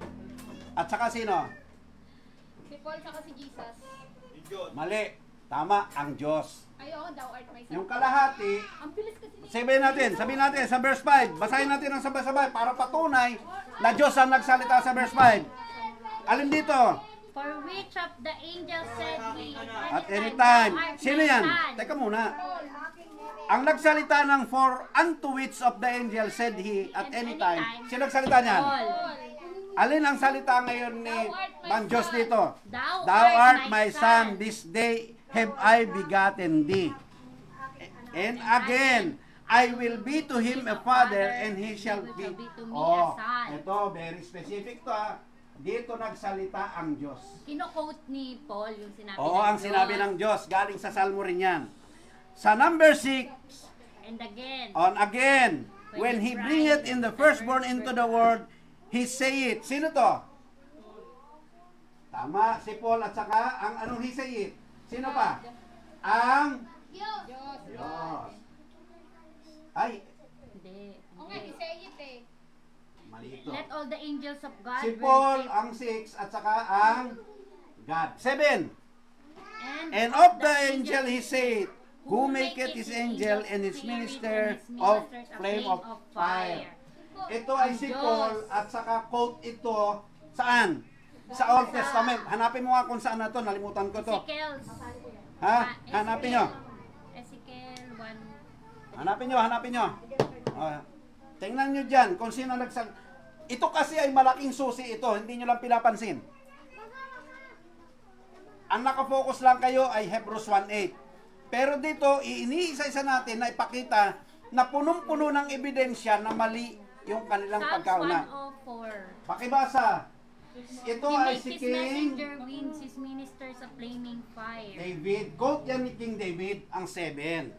At saka sino? Si Paul saka si Jesus. Mali. Tama, ang Diyos. Ayo, thou art my son. Yung kalahati, Ang bilis kasi ni sabihin natin sa verse 5. Basahin natin ang sabay-sabay para patunay na Diyos ang nagsalita sa verse 5. Alin dito? For which of the angels said he At any time. Sino yan? Teka muna. Ang nagsalita ng for unto which of the angels said he at any time. Sino nagsalita niyan? Paul. Alin ang salita ngayon ni ng Diyos dito? Thou art my son, this day have I begotten thee. And again, I will be to him a father, and he shall be to me a son. Ito, very specific to Dito nagsalita ang Diyos. Kino-quote ni Paul yung sinabi Oo, ng ang sinabi ng Diyos. Galing sa Salmo rin yan. Sa number 6, And again, when he bringeth in the firstborn into the world, he say it. Sino to? Tama, si Paul at saka ang anong he say it? Sino pa? Ang Diyos. Diyos. Ay, Hindi. O nga, isay it eh. Mali ito. Let all the angels of God Si Paul worship. ang 6 at saka ang God. 7. And And of the angel he said, who maketh his angel and his minister of flame of fire. Ito ay si Paul at saka quote ito saan? Sa Old Testament. Hanapin mo nga kung saan na to. Nalimutan ko to. Ezekiel. Ha? Hanapin nyo. Ezekiel 1. Hanapin nyo. Tingnan nyo dyan kung sino nagsal... Ito kasi ay malaking susi ito. Hindi nyo lang pinapansin. Ang nakafocus lang kayo ay Hebrews 1:8. Pero dito, iniisa-isa natin na ipakita na punong-puno ng ebidensya na mali yung kanilang Psalms pagkauna. 104. Pakibasa. Ito He ay makes si his King messenger winds, his ministers a flaming fire. David. Quote yan ni King David, ang 7.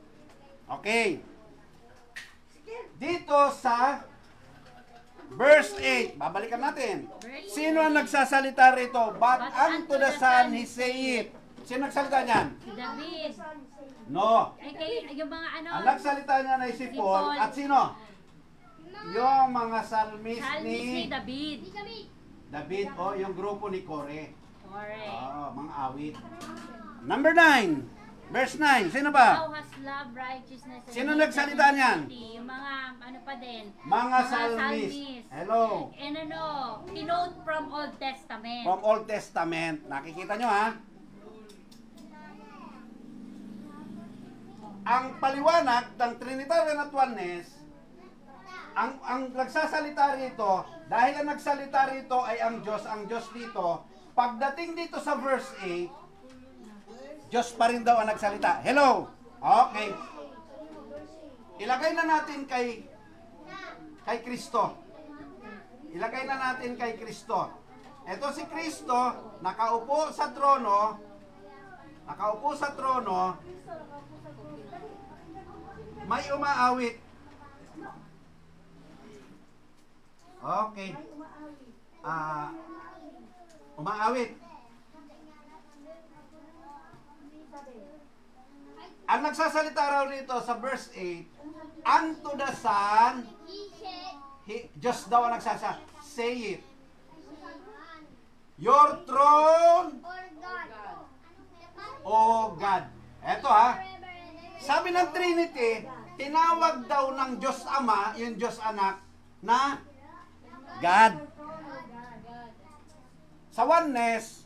Okay. Dito sa verse 8, babalikan natin. Sino ang nagsasalita rito? But unto the Son he saith. Sino nagsalita niyan? Si David. No. Ay, kay, yung mga ano, Ang nagsalita niyan ay si Paul. At sino? Yung mga salmis Psalmist ni ni David. David o yung grupo ni Kore. Correct. Mga awit. Number 9. Verse 9. Sino ba? Thou hast loved righteousness. and Sino hated nagsalita niyan? iniquity. Yung mga, ano pa din? Mga salmis. Hello. And ano, kinote from Old Testament. From Old Testament. Nakikita nyo ha? Ang paliwanag ng Trinitarian at Oneness, ang nagsasalita rito, dahil ang nagsalita rito ay ang Diyos dito, pagdating dito sa verse 8, Diyos pa rin daw ang nagsalita. Hello? Okay. Ilagay na natin kay Kristo. Ilagay na natin kay Kristo. Ito si Kristo, nakaupo sa trono, may umaawit. Okay. Umaawit. Ang nagsasalita raw rito sa verse 8, unto the Son, Diyos daw ang nagsasalita, say it. Your throne, O God. Eto ha, sabi ng Trinity, tinawag daw ng Diyos Ama, yung Diyos Anak, na God. Sa oneness,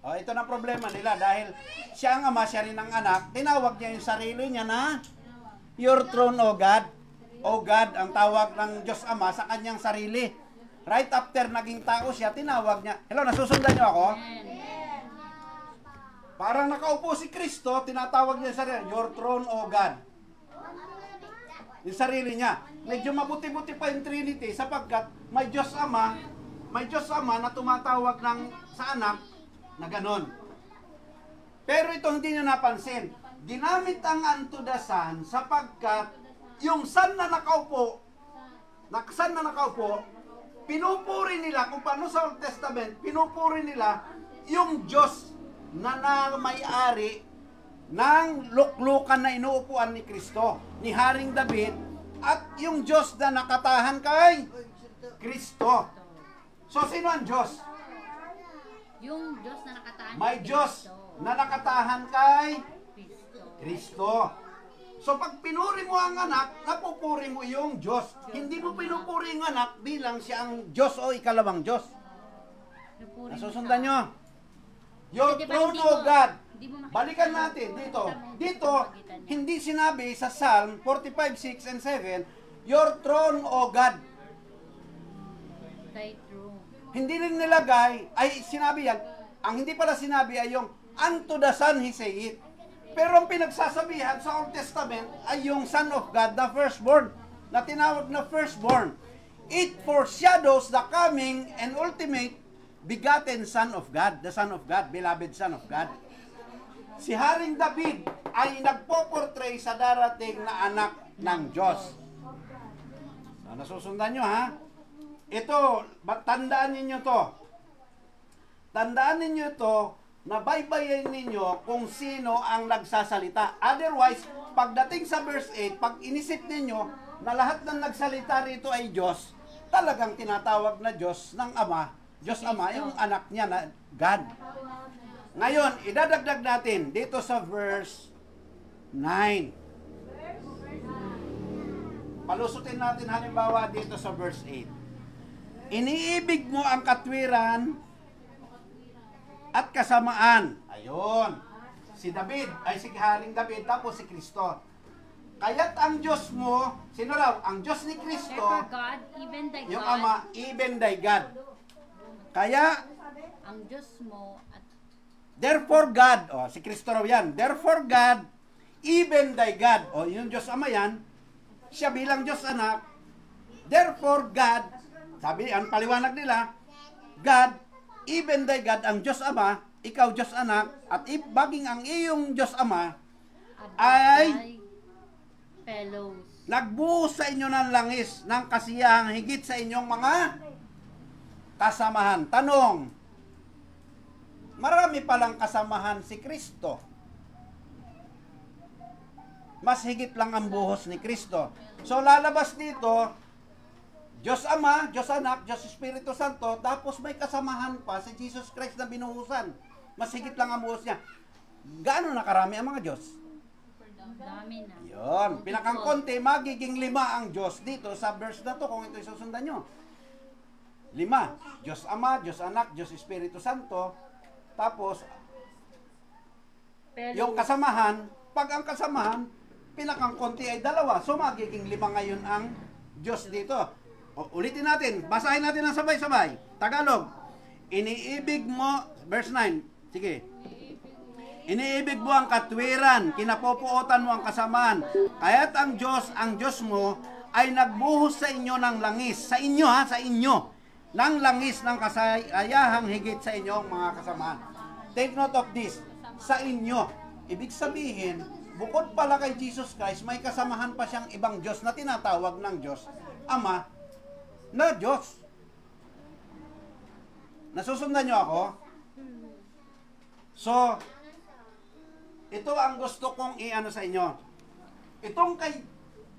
ito na problema nila dahil siya ang Ama, siya rin ang Anak, tinawag niya yung sarili niya na Your throne, O God. O God, ang tawag ng Diyos Ama sa kanyang sarili. Right after naging tao siya, tinawag niya. Hello, nasusundan niyo ako? Parang nakaupo si Kristo, tinatawag niya sa sarili, Your throne, O God. Yung sarili niya. Medyo mabuti-buti pa yung Trinity sapagkat may Diyos Ama na tumatawag sa anak na ganon. Pero ito hindi niyo napansin. Ginamit ang unto the Son sapagkat yung Son na nakaupo, pinupuri nila, kung paano sa Old Testament, pinupuri nila yung Diyos na may-ari ng luklukan na inuupuan ni Kristo, ni Haring David, at yung Diyos na nakatahan kay Kristo. So, sino ang Diyos? Yung Diyos na nakatahan May kay Diyos Kristo. na nakatahan kay Kristo. Kristo. So, pag pinuri mo ang anak, napupuri mo yung Diyos. Hindi mo pinupuri ang anak bilang siya ang Diyos o ikalawang Diyos. Pinupuri mo Nasusundan siya. nyo? Your Kasi diba throne, hindi O mo- God. hindi mo makikita Balikan yung natin dito. pagpapagitan Dito, niya. hindi sinabi sa Psalm 45, 6, and 7, Your throne, O God. Thy throne. Hindi rin nilagay, ay sinabi yan, ang hindi pala sinabi ay yung unto the Son he say it. Pero ang pinagsasabihan sa Old Testament ay yung Son of God, the firstborn, na tinawag na firstborn. It foreshadows the coming and ultimate begotten Son of God, the Son of God, beloved Son of God. Si Haring David ay nagpo-portray sa darating na anak ng Diyos. So, nasusundan nyo ha? Ito, tandaan ninyo to. Tandaan ninyo to, na baybayin ninyo kung sino ang nagsasalita. Otherwise, pagdating sa verse 8, pag inisip ninyo na lahat ng nagsalita rito ay Diyos, talagang tinatawag na Diyos ng Ama, Diyos Ama, yung anak niya na God. Ngayon, idadagdag natin dito sa verse 9. Palusutin natin halimbawa dito sa verse 8. Iniibig mo ang katwiran at kasamaan. Ayun. Si David, ay si Haring David, tapos si Kristo. Kaya't ang Diyos mo, sino raw? Ang Diyos ni Kristo, Therefore God, even thy yung God, Ama, even thy God. Kaya, ang Diyos mo at therefore God, si Kristo raw yan. Therefore God, even thy God, yung Diyos Ama yan, siya bilang Diyos Anak. Therefore God, sabi, ang paliwanag nila, God, even thy God, ang Diyos Ama, ikaw Diyos Anak, at baging ang iyong Diyos Ama, ay thy fellows. nagbuhos sa inyo ng langis ng kasiyahang higit sa inyong mga kasamahan. Tanong, marami palang kasamahan si Kristo. Mas higit lang ang buhos ni Kristo. So lalabas dito, Diyos Ama, Diyos Anak, Diyos Espiritu Santo, tapos may kasamahan pa si Jesus Christ na binuhusan. Mas higit lang ang buhos niya. Gaano na karami ang mga Diyos? Dami na. Yun. Pinakang konti, magiging 5 ang Diyos dito sa verse na to kung ito isusundan nyo. 5. Diyos Ama, Diyos Anak, Diyos Espiritu Santo. Tapos, Fellows. yung kasamahan, pag ang kasamahan, pinakang konti ay 2. So, magiging 5 ngayon ang Diyos dito. Ulitin natin. Basahin natin ng sabay-sabay. Tagalog. Iniibig mo, verse 9. Sige. Iniibig mo ang katwiran, kinapopuotan mo ang kasamaan. Kaya't ang Diyos mo, ay nagbuhos sa inyo ng langis. Sa inyo sa inyo. Ng langis ng kasayahang higit sa inyong mga kasamaan. Take note of this. Sa inyo. Ibig sabihin, bukod pala kay Jesus Christ, may kasamahan pa siyang ibang Diyos na tinatawag ng Diyos, Ama, na Diyos. Nasusundan niyo ako? So, ito ang gusto kong i-ano sa inyo. Itong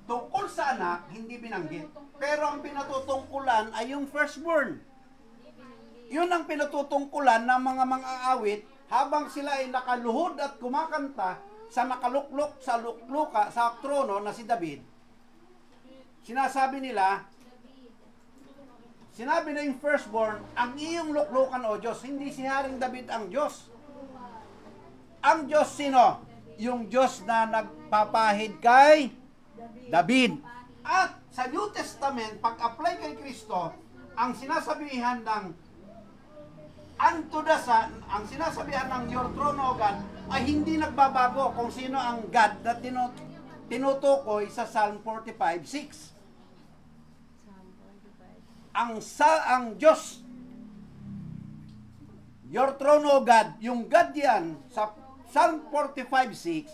tungkol sa anak, hindi binanggit. Pero ang pinatutungkulan ay yung firstborn. Yun ang pinatutungkulan ng mga mang-aawit habang sila ay nakaluhod at kumakanta sa nakaluklok sa lukluka sa trono na si David. Sinasabi nila, sinabi na yung firstborn, ang iyong luklukan o Diyos, hindi si Haring David ang Diyos. Ang Diyos sino? Yung Diyos na nagpapahid kay David. At sa New Testament, pag-apply kay Kristo, ang sinasabihan ng unto the Son, ang sinasabihan ng your throne, O God, ay hindi nagbabago kung sino ang God na tinutukoy sa Psalm 45:6. Ang Diyos, your throne, O God, yung God yan sa Psalm 45:6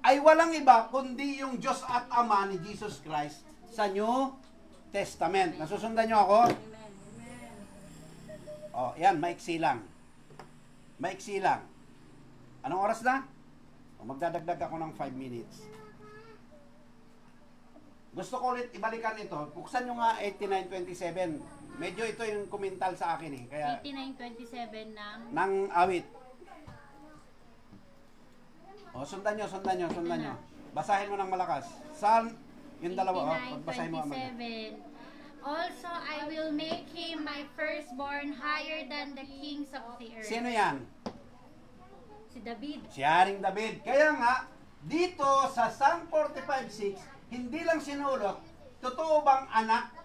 ay walang iba kundi yung Diyos at Ama ni Jesus Christ sa New Testament. Nasusundan niyo ako? Oh, yan, maiksi lang. Maiksi lang. Anong oras na? Magdadagdag ako ng 5 minutes. Gusto ko ulit ibalikan ito. Buksan nyo nga 89:27. Medyo ito yung kumental sa akin eh. Kaya 89:27 ng awit. O, sundan nyo. Basahin mo ng malakas. Psalm, yung dalawa, basahin mo. 89:27. Also, I will make him my firstborn higher than the kings of the earth. Sino yan? Si David. Si Haring David. Kaya nga, dito sa Psalm 45:6, hindi lang sinulot, totoo bang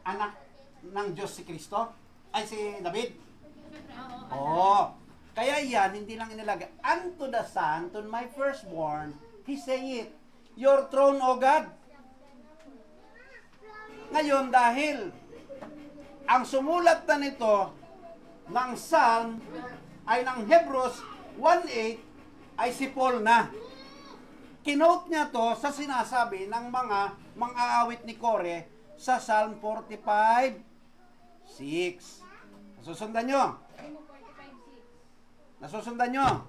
anak ng Diyos si Kristo? Ay, si David? Oo. Kaya yan, hindi lang inilagay. Unto the Son, to my firstborn, He say it, your throne, O God. Ngayon, dahil ang sumulat na nito ng Psalm ay ng Hebrews 1:8 ay si Paul na. Kinote niya to sa sinasabi ng mga mang-aawit ni Kore sa Psalm 45:6. Nasusundan nyo? Nasusundan nyo?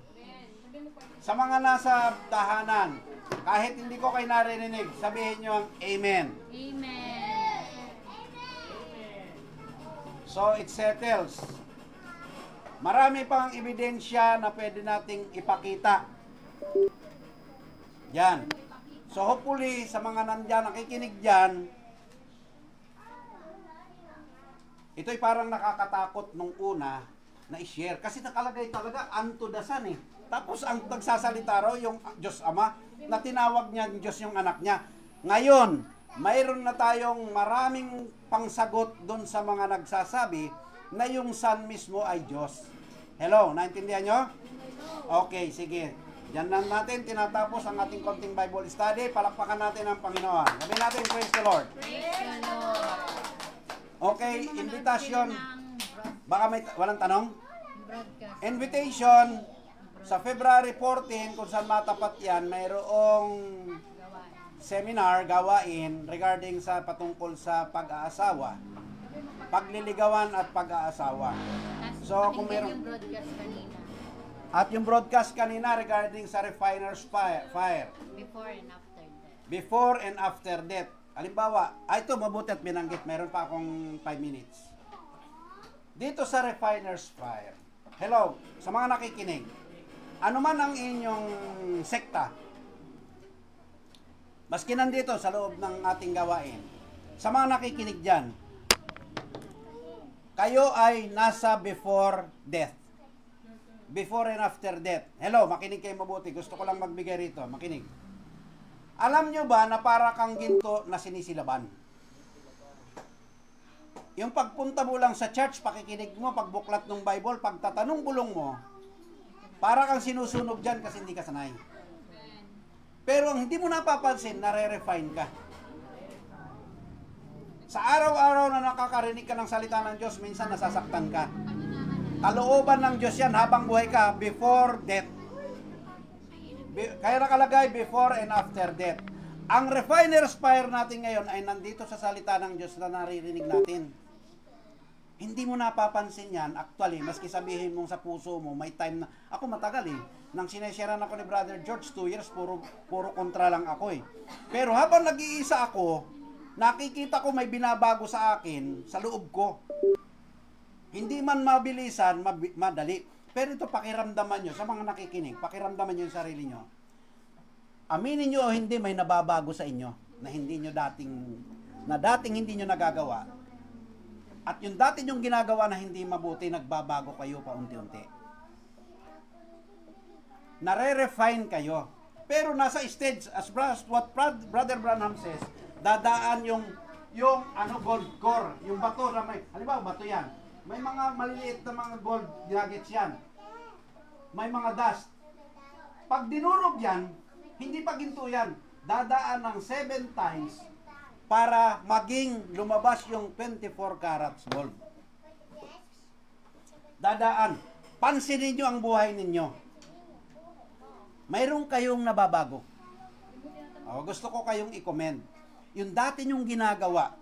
Sa mga nasa tahanan, kahit hindi ko kayo narinig, sabihin nyo ang Amen. Amen. So, it settles. Marami pang ebidensya na pwede nating ipakita. Yan. So, hopefully, sa mga nandyan, nakikinig dyan, ito'y parang nakakatakot nung una na i-share. Kasi nakalagay talaga, unto the Son eh. Tapos, ang nagsasalita raw, yung Diyos Ama, na tinawag niya Diyos yung anak niya. Ngayon, mayroon na tayong maraming pangsagot doon sa mga nagsasabi na yung Son mismo ay Diyos. Hello, naintindihan nyo? Okay, sige. Diyan lang natin tinatapos ang ating konting Bible study. Palakpakan natin ang Panginoon. Sabihin natin, praise the Lord. Okay, invitation. Baka may walang tanong? Invitation sa February 14, kung saan matapat yan, mayroong seminar, gawain regarding sa patungkol sa pag-aasawa, pagliligawan at pag-aasawa. So, kung meron... At yung broadcast kanina regarding sa refiner's fire. Before and after that. Before and after death. Halimbawa, ito mabuti at binanggit, meron pa akong 5 minutes. Dito sa refiner's fire. Hello, sa mga nakikinig. Ano man ang inyong sekta, maski nandito sa loob ng ating gawain, sa mga nakikinig dyan, kayo ay nasa before death. Before and after death. Hello, makinig kayo mabuti. Gusto ko lang magbigay rito. Makinig. Alam nyo ba na para kang ginto na sinisilaban? Yung pagpunta mo lang sa church, pakikinig mo, pagbuklat ng Bible, pagtatanong bulong mo, para kang sinusunog dyan kasi hindi ka sanay. Pero ang hindi mo napapansin, nare-refine ka. Sa araw-araw na nakakarinig ka ng salita ng Diyos, minsan nasasaktan ka. Kalooban ng Diyos yan habang buhay ka before death. Kaya nakalagay before and after death. Ang refiner's fire natin ngayon ay nandito sa salita ng Diyos na naririnig natin. Hindi mo napapansin yan. Actually, maski sabihin mong sa puso mo, may time na... Ako matagal eh. Nang sinesharean ako ni Brother George, 2 years, puro kontra lang ako eh. Pero habang nag-iisa ako, nakikita ko may binabago sa akin, sa loob ko. Hindi man mabilisan, madali. Pero ito pakiramdaman nyo, sa mga nakikinig, pakiramdaman nyo yung sarili nyo. Aminin nyo o hindi, may nababago sa inyo na dating hindi nyo nagagawa. At yung dati nyong ginagawa na hindi mabuti, nagbabago kayo paunti-unti. Nare-refine kayo. Pero nasa stage, as what Brother Branham says, dadaan yung gold core, yung bato na may, halimbawa bato yan, may mga maliliit na mga gold nuggets yan. May mga dust. Pag dinurog yan, hindi pa ginto yan. Dadaan ng 7 times para maging lumabas yung 24 carats gold. Dadaan. Pansinin nyo ang buhay ninyo. Mayroon kayong nababago. Gusto ko kayong i-comment. Yung dati nyong ginagawa,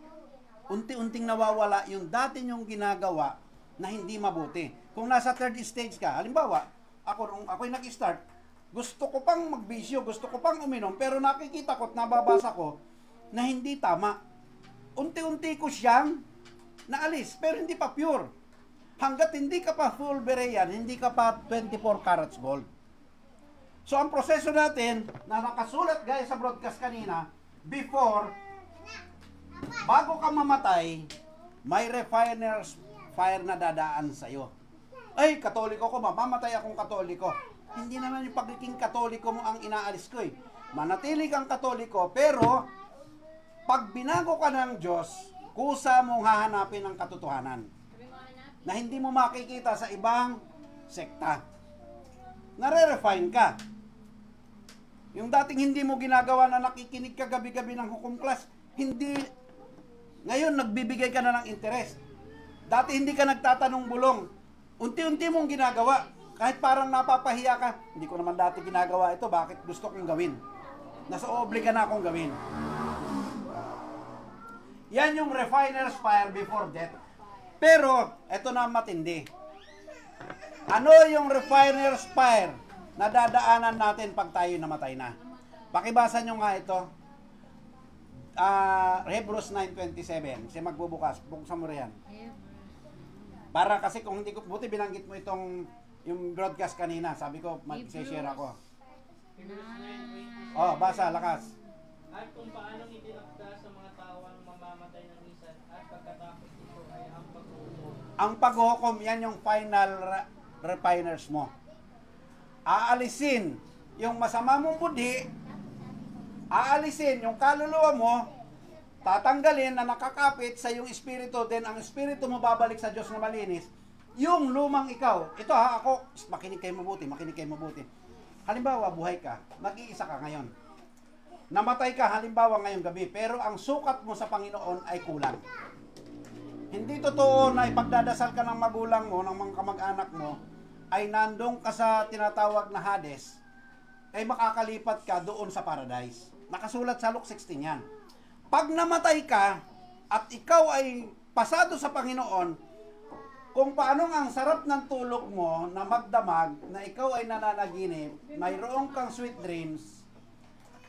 unti-unting nawawala yung dati nyong ginagawa na hindi mabuti. Kung nasa third stage ka, halimbawa, ako'y nag-start, gusto ko pang magbisyo, gusto ko pang uminom, pero nakikita ko at nababasa ko na hindi tama. Unti-unti ko siyang naalis, pero hindi pa pure. Hanggat hindi ka pa full Berean, hindi ka pa 24 carats gold. So, ang proseso natin, na nakasulat guys sa broadcast kanina, before, bago ka mamatay, may refiner's fire na dadaan sa'yo. Ay, katoliko ko, mamamatay akong katoliko. Hindi naman yung pagiging katoliko mo ang inaalis ko eh. Manatili kang katoliko, pero pag binago ka ng Diyos, kusa mong hahanapin ang katotohanan na hindi mo makikita sa ibang sekta. Nare-refine ka. Yung dating hindi mo ginagawa na nakikinig ka gabi-gabi ng hukom class, hindi, ngayon nagbibigay ka na ng interest. Dati hindi ka nagtatanong bulong. Unti-unti mong ginagawa. Kahit parang napapahiya ka, hindi ko naman dati ginagawa ito, bakit gusto kong gawin? Nasa obliga na akong gawin. Yan yung refiner's fire before death. Pero, ito na matindi. Ano yung refiner's fire na dadaanan natin pag tayo namatay na? Pakibasa nyo nga ito. Hebrews 9:27. Siya magbubukas. Buksan mo riyan. Para kasi kung hindi ko, buti binanggit mo itong yung broadcast kanina. Sabi ko, mag-share ako. Oh, basa, lakas. At kung paanong itinakda sa mga tawang mamamatay ng minsan at pagkatapos nito ay ang paghuhukom. Ang paghuhukom, yan yung final refiners mo. Aalisin yung masama mong budhi, aalisin yung kaluluwa mo, tatanggalin na nakakapit sa yung espiritu, then ang espiritu mo babalik sa Diyos na malinis, yung lumang ikaw. Ito ha, ako, makinig kayo mabuti. Halimbawa, buhay ka, nag-iisa ka ngayon. Namatay ka halimbawa ngayong gabi, pero ang sukat mo sa Panginoon ay kulang. Hindi totoo na ipagdadasal ka ng magulang mo, ng mga kamag-anak mo, ay nandong ka sa tinatawag na Hades, ay makakalipat ka doon sa paradise. Nakasulat sa Luke 16 yan. Pag namatay ka, at ikaw ay pasado sa Panginoon, kung paano ang sarap ng tulog mo na magdamag, na ikaw ay nananaginip, mayroong kang sweet dreams,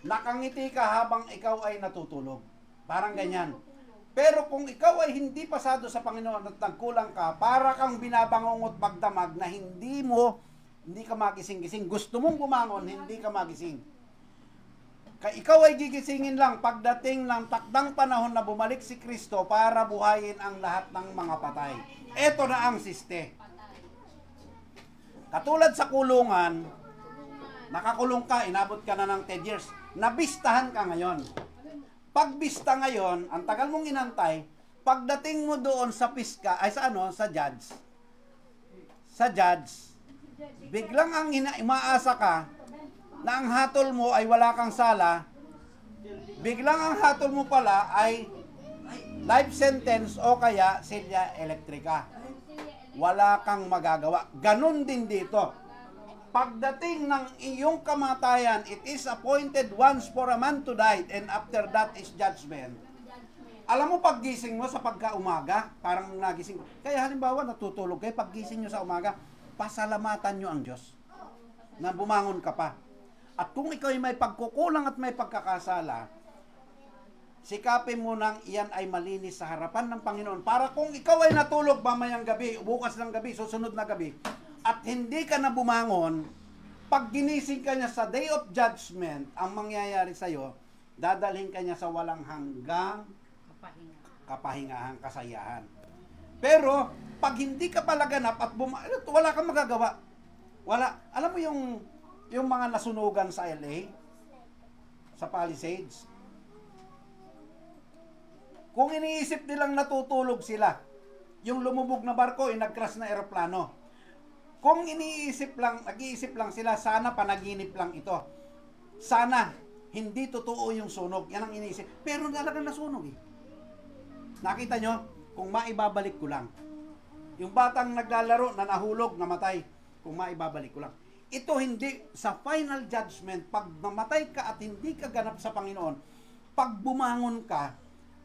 nakangiti ka habang ikaw ay natutulog. Parang ganyan. Pero kung ikaw ay hindi pasado sa Panginoon at nagkulang ka, para kang binabangungot magdamag na hindi ka magising-gising. Gusto mong bumangon, hindi ka magising. Ikaw ay gigisingin lang pagdating ng takdang panahon na bumalik si Kristo para buhayin ang lahat ng mga patay. Ito na ang siste. Katulad sa kulungan, nakakulong ka, inabot ka na ng 10 years. Nabistahan ka ngayon. Pagbista ngayon, ang tagal mong inantay, pagdating mo doon sa piska, ay sa judge, biglang ang umaasa ka, na ang hatol mo ay wala kang sala, biglang ang hatol mo pala ay life sentence o kaya silya elektrika. Wala kang magagawa. Ganun din dito. Pagdating ng iyong kamatayan, it is appointed once for a man to die, and after that is judgment. Alam mo, paggising mo sa pagkaumaga, parang nagising. Kaya halimbawa, natutulog kayo, paggising nyo sa umaga, pasalamatan nyo ang Diyos na bumangon ka pa. At kung ikaw ay may pagkukulang at may pagkakasala, sikapin mo nang iyan ay malinis sa harapan ng Panginoon. Para kung ikaw ay natulog mamayang gabi, bukas ng gabi, susunod na gabi, at hindi ka na bumangon, pag ginising ka niya sa day of judgment, ang mangyayari sa'yo, dadalhin ka niya sa walang hanggang kapahingahan, kasayahan. Pero, pag hindi ka palaganap at wala kang magagawa. Wala. Alam mo yung mga nasunugan sa LA, sa Palisades, kung iniisip nilang natutulog sila, yung lumubog na barko, nag-crash na eroplano. Kung nag-iisip lang sila, sana panaginip lang ito. Sana, hindi totoo yung sunog. Yan ang iniisip. Pero talagang nasunog eh. Nakita nyo? Kung maibabalik ko lang. Yung batang naglalaro na nahulog, namatay. Kung maibabalik ko lang. Ito hindi, sa final judgment, pag namatay ka at hindi ka ganap sa Panginoon, pag bumangon ka,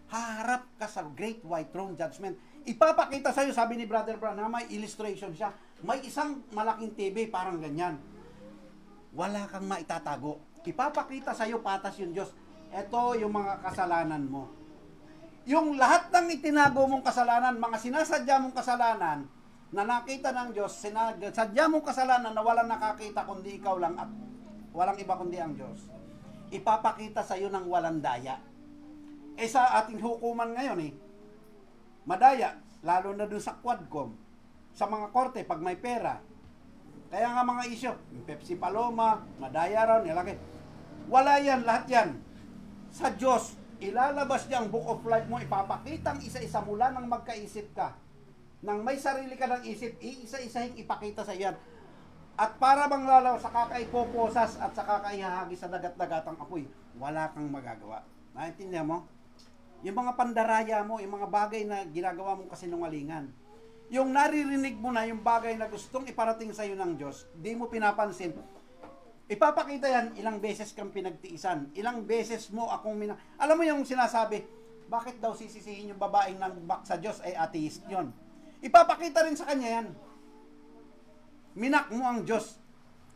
haharap ka sa Great White Throne Judgment. Ipapakita sa'yo, sabi ni Brother Branham, may illustration siya. May isang malaking TV, parang ganyan. Wala kang maitatago. Ipapakita sa'yo, patas yung Diyos. Ito yung mga kasalanan mo. Yung lahat ng itinago mong kasalanan, mga sinasadya mong kasalanan, na nakita ng Diyos, sadya mong kasalanan na walang nakakita kundi ikaw lang at walang iba kundi ang Diyos. Ipapakita sa iyo ng walang daya. Sa ating hukuman ngayon madaya, lalo na dun sa Quadcom, sa mga korte, pag may pera. Kaya nga mga isyo, Pepsi Paloma, madaya raw, nilagay. Wala yan, lahat yan. Sa Diyos, ilalabas niya ang Book of Life mo, ipapakita ang isa-isa mula nang magkaisip ka. Nang may sarili ka ng isip, iisa-isahin ipakita sa iyan. At para bang lalaw sa kakaipoposas at sa kakaihahagi sa dagat-dagatang apoy, wala kang magagawa. Naintindihan mo? Yung mga pandaraya mo, yung mga bagay na ginagawa mong kasinungalingan. Yung naririnig mo na yung bagay na gustong iparating sa iyo ng Diyos, di mo pinapansin. Ipapakita yan, ilang beses kang pinagtiisan. Ilang beses mo akong Alam mo yung sinasabi, bakit daw sisisihin yung babaeng nangbak sa Diyos ay atheist yun? Ipapakita rin sa kanya yan. Minak mo ang Diyos.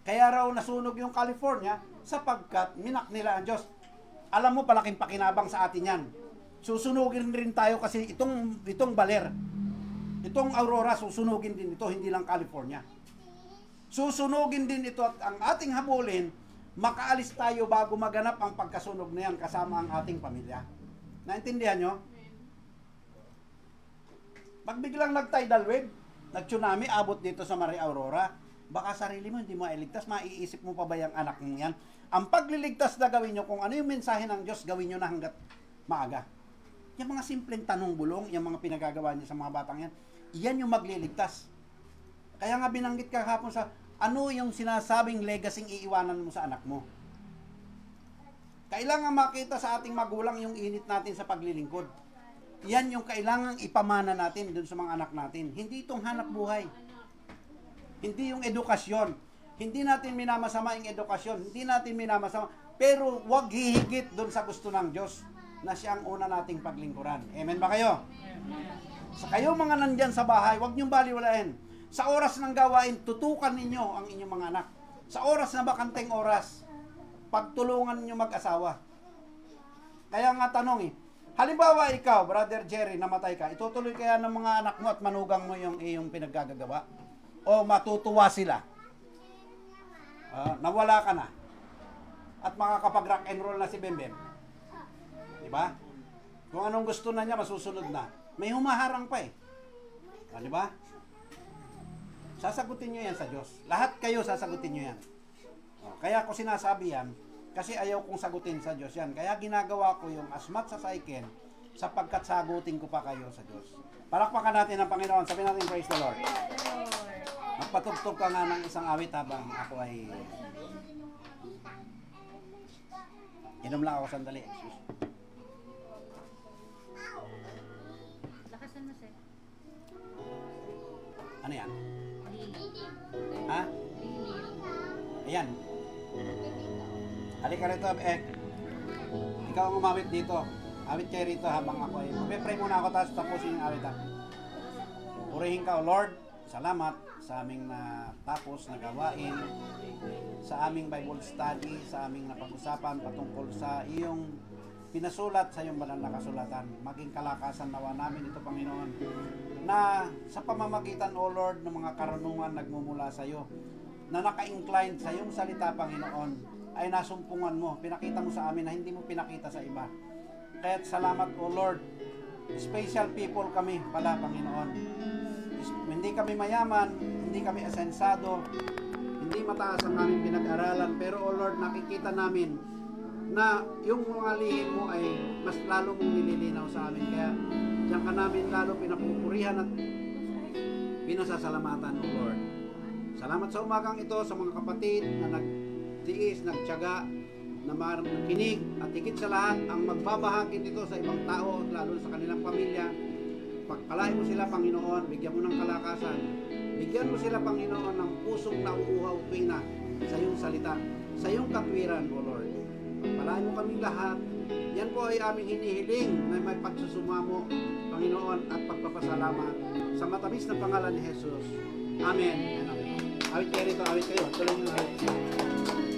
Kaya raw nasunog yung California sapagkat minak nila ang Diyos. Alam mo, palaking pakinabang sa atin yan. Susunugin rin tayo kasi itong baler. Itong Aurora, susunugin din ito, hindi lang California. Susunugin din ito at ang ating habulin, makaalis tayo bago maganap ang pagkasunog na yan kasama ang ating pamilya. Naintindihan nyo? Pag biglang nag-tidal wave, nag-tsunami, abot dito sa Maria Aurora, baka sarili mo hindi mo mailigtas, maiisip mo pa ba yung anak mo yan? Ang pagliligtas na gawin nyo, kung ano yung mensahe ng Diyos, gawin nyo na hanggat maaga. Yung mga simpleng tanong bulong, yung mga pinagagawa nyo sa mga batang yan, yan yung magliligtas. Kaya nga binanggit kahapon sa, ano yung sinasabing legacy iiwanan mo sa anak mo? Kailangan makita sa ating magulang yung init natin sa paglilingkod. Yan yung kailangang ipamana natin dun sa mga anak natin. Hindi itong hanap buhay. Hindi yung edukasyon. Hindi natin minamasama yung edukasyon. Hindi natin minamasama. Pero wag hihigit dun sa gusto ng Diyos na siya ang una nating paglingkuran. Amen ba kayo? Sa kayo mga nandyan sa bahay, wag niyong baliwalain. Sa oras ng gawain, tutukan ninyo ang inyong mga anak. Sa oras na bakanteng oras, pagtulungan ninyo mag-asawa. Kaya nga tanong halimbawa ikaw, Brother Jerry, namatay ka, itutuloy kaya ng mga anak mo at manugang mo yung iyong pinaggagawa? O matutuwa sila? Nawala ka na. At makakapag-rock and roll na si Bembem. Diba? Kung anong gusto na niya, masusunod na. May humaharang pa diba? Sasagutin nyo yan sa Diyos. Lahat kayo sasagutin nyo yan. Kaya ko sinasabi yan, kasi ayaw kong sagutin sa Diyos yan. Kaya ginagawa ko yung as much as I can sapagkat sagutin ko pa kayo sa Diyos. Palakpakan natin ang Panginoon. Sabihin natin, praise the Lord. Magpatugtog ka nga ng isang awit habang ako ay inom lang ako sandali. Excuse. Lakasan mo, sir. Ano yan? Ha? Ayan. Halika rito, ikaw ang umawit dito. Awit kayo rito habang ako ay magpe-pray muna ako tapos tapusin yung awit. Purihin ka, O Lord. Salamat sa aming natapos na gawain, sa aming Bible study, sa aming napag-usapan patungkol sa iyong pinasulat sa iyong banal na kasulatan. Maging kalakasan nawa namin ito, Panginoon, na sa pamamagitan, O Lord, ng mga karunungan nagmumula sa iyo, na naka-incline sa iyong salita, Panginoon, ay nasumpungan mo, pinakita mo sa amin na hindi mo pinakita sa iba. Kaya salamat, O Lord. Special people kami pala, Panginoon. Hindi kami mayaman, hindi kami asensado, hindi mataas ang aming pinag-aralan, pero O Lord, nakikita namin na yung mga lihim mo ay mas lalo mong nililinaw sa amin. Kaya diyan ka namin lalo pinapupurihan at pinasasalamatan, O Lord. Salamat sa umagang ito sa mga kapatid na nagtiis, nagtiyaga, na makinig at higit sa lahat ang magbabahagi nito sa ibang tao, lalo sa kanilang pamilya. Pagpalain mo sila, Panginoon, bigyan mo ng kalakasan. Bigyan mo sila, Panginoon, ng pusong nauuhaw tuwina sa iyong salita, sa iyong katwiran, O Lord. Pagpalain mo kaming lahat. Yan po ay aming hinihiling na may pagsusumamo, Panginoon, at pagpapasalamat sa matamis na pangalan ni Jesus. Amen. Amen. Awit kayo rito, awit kayo. Tuloy nyo awit.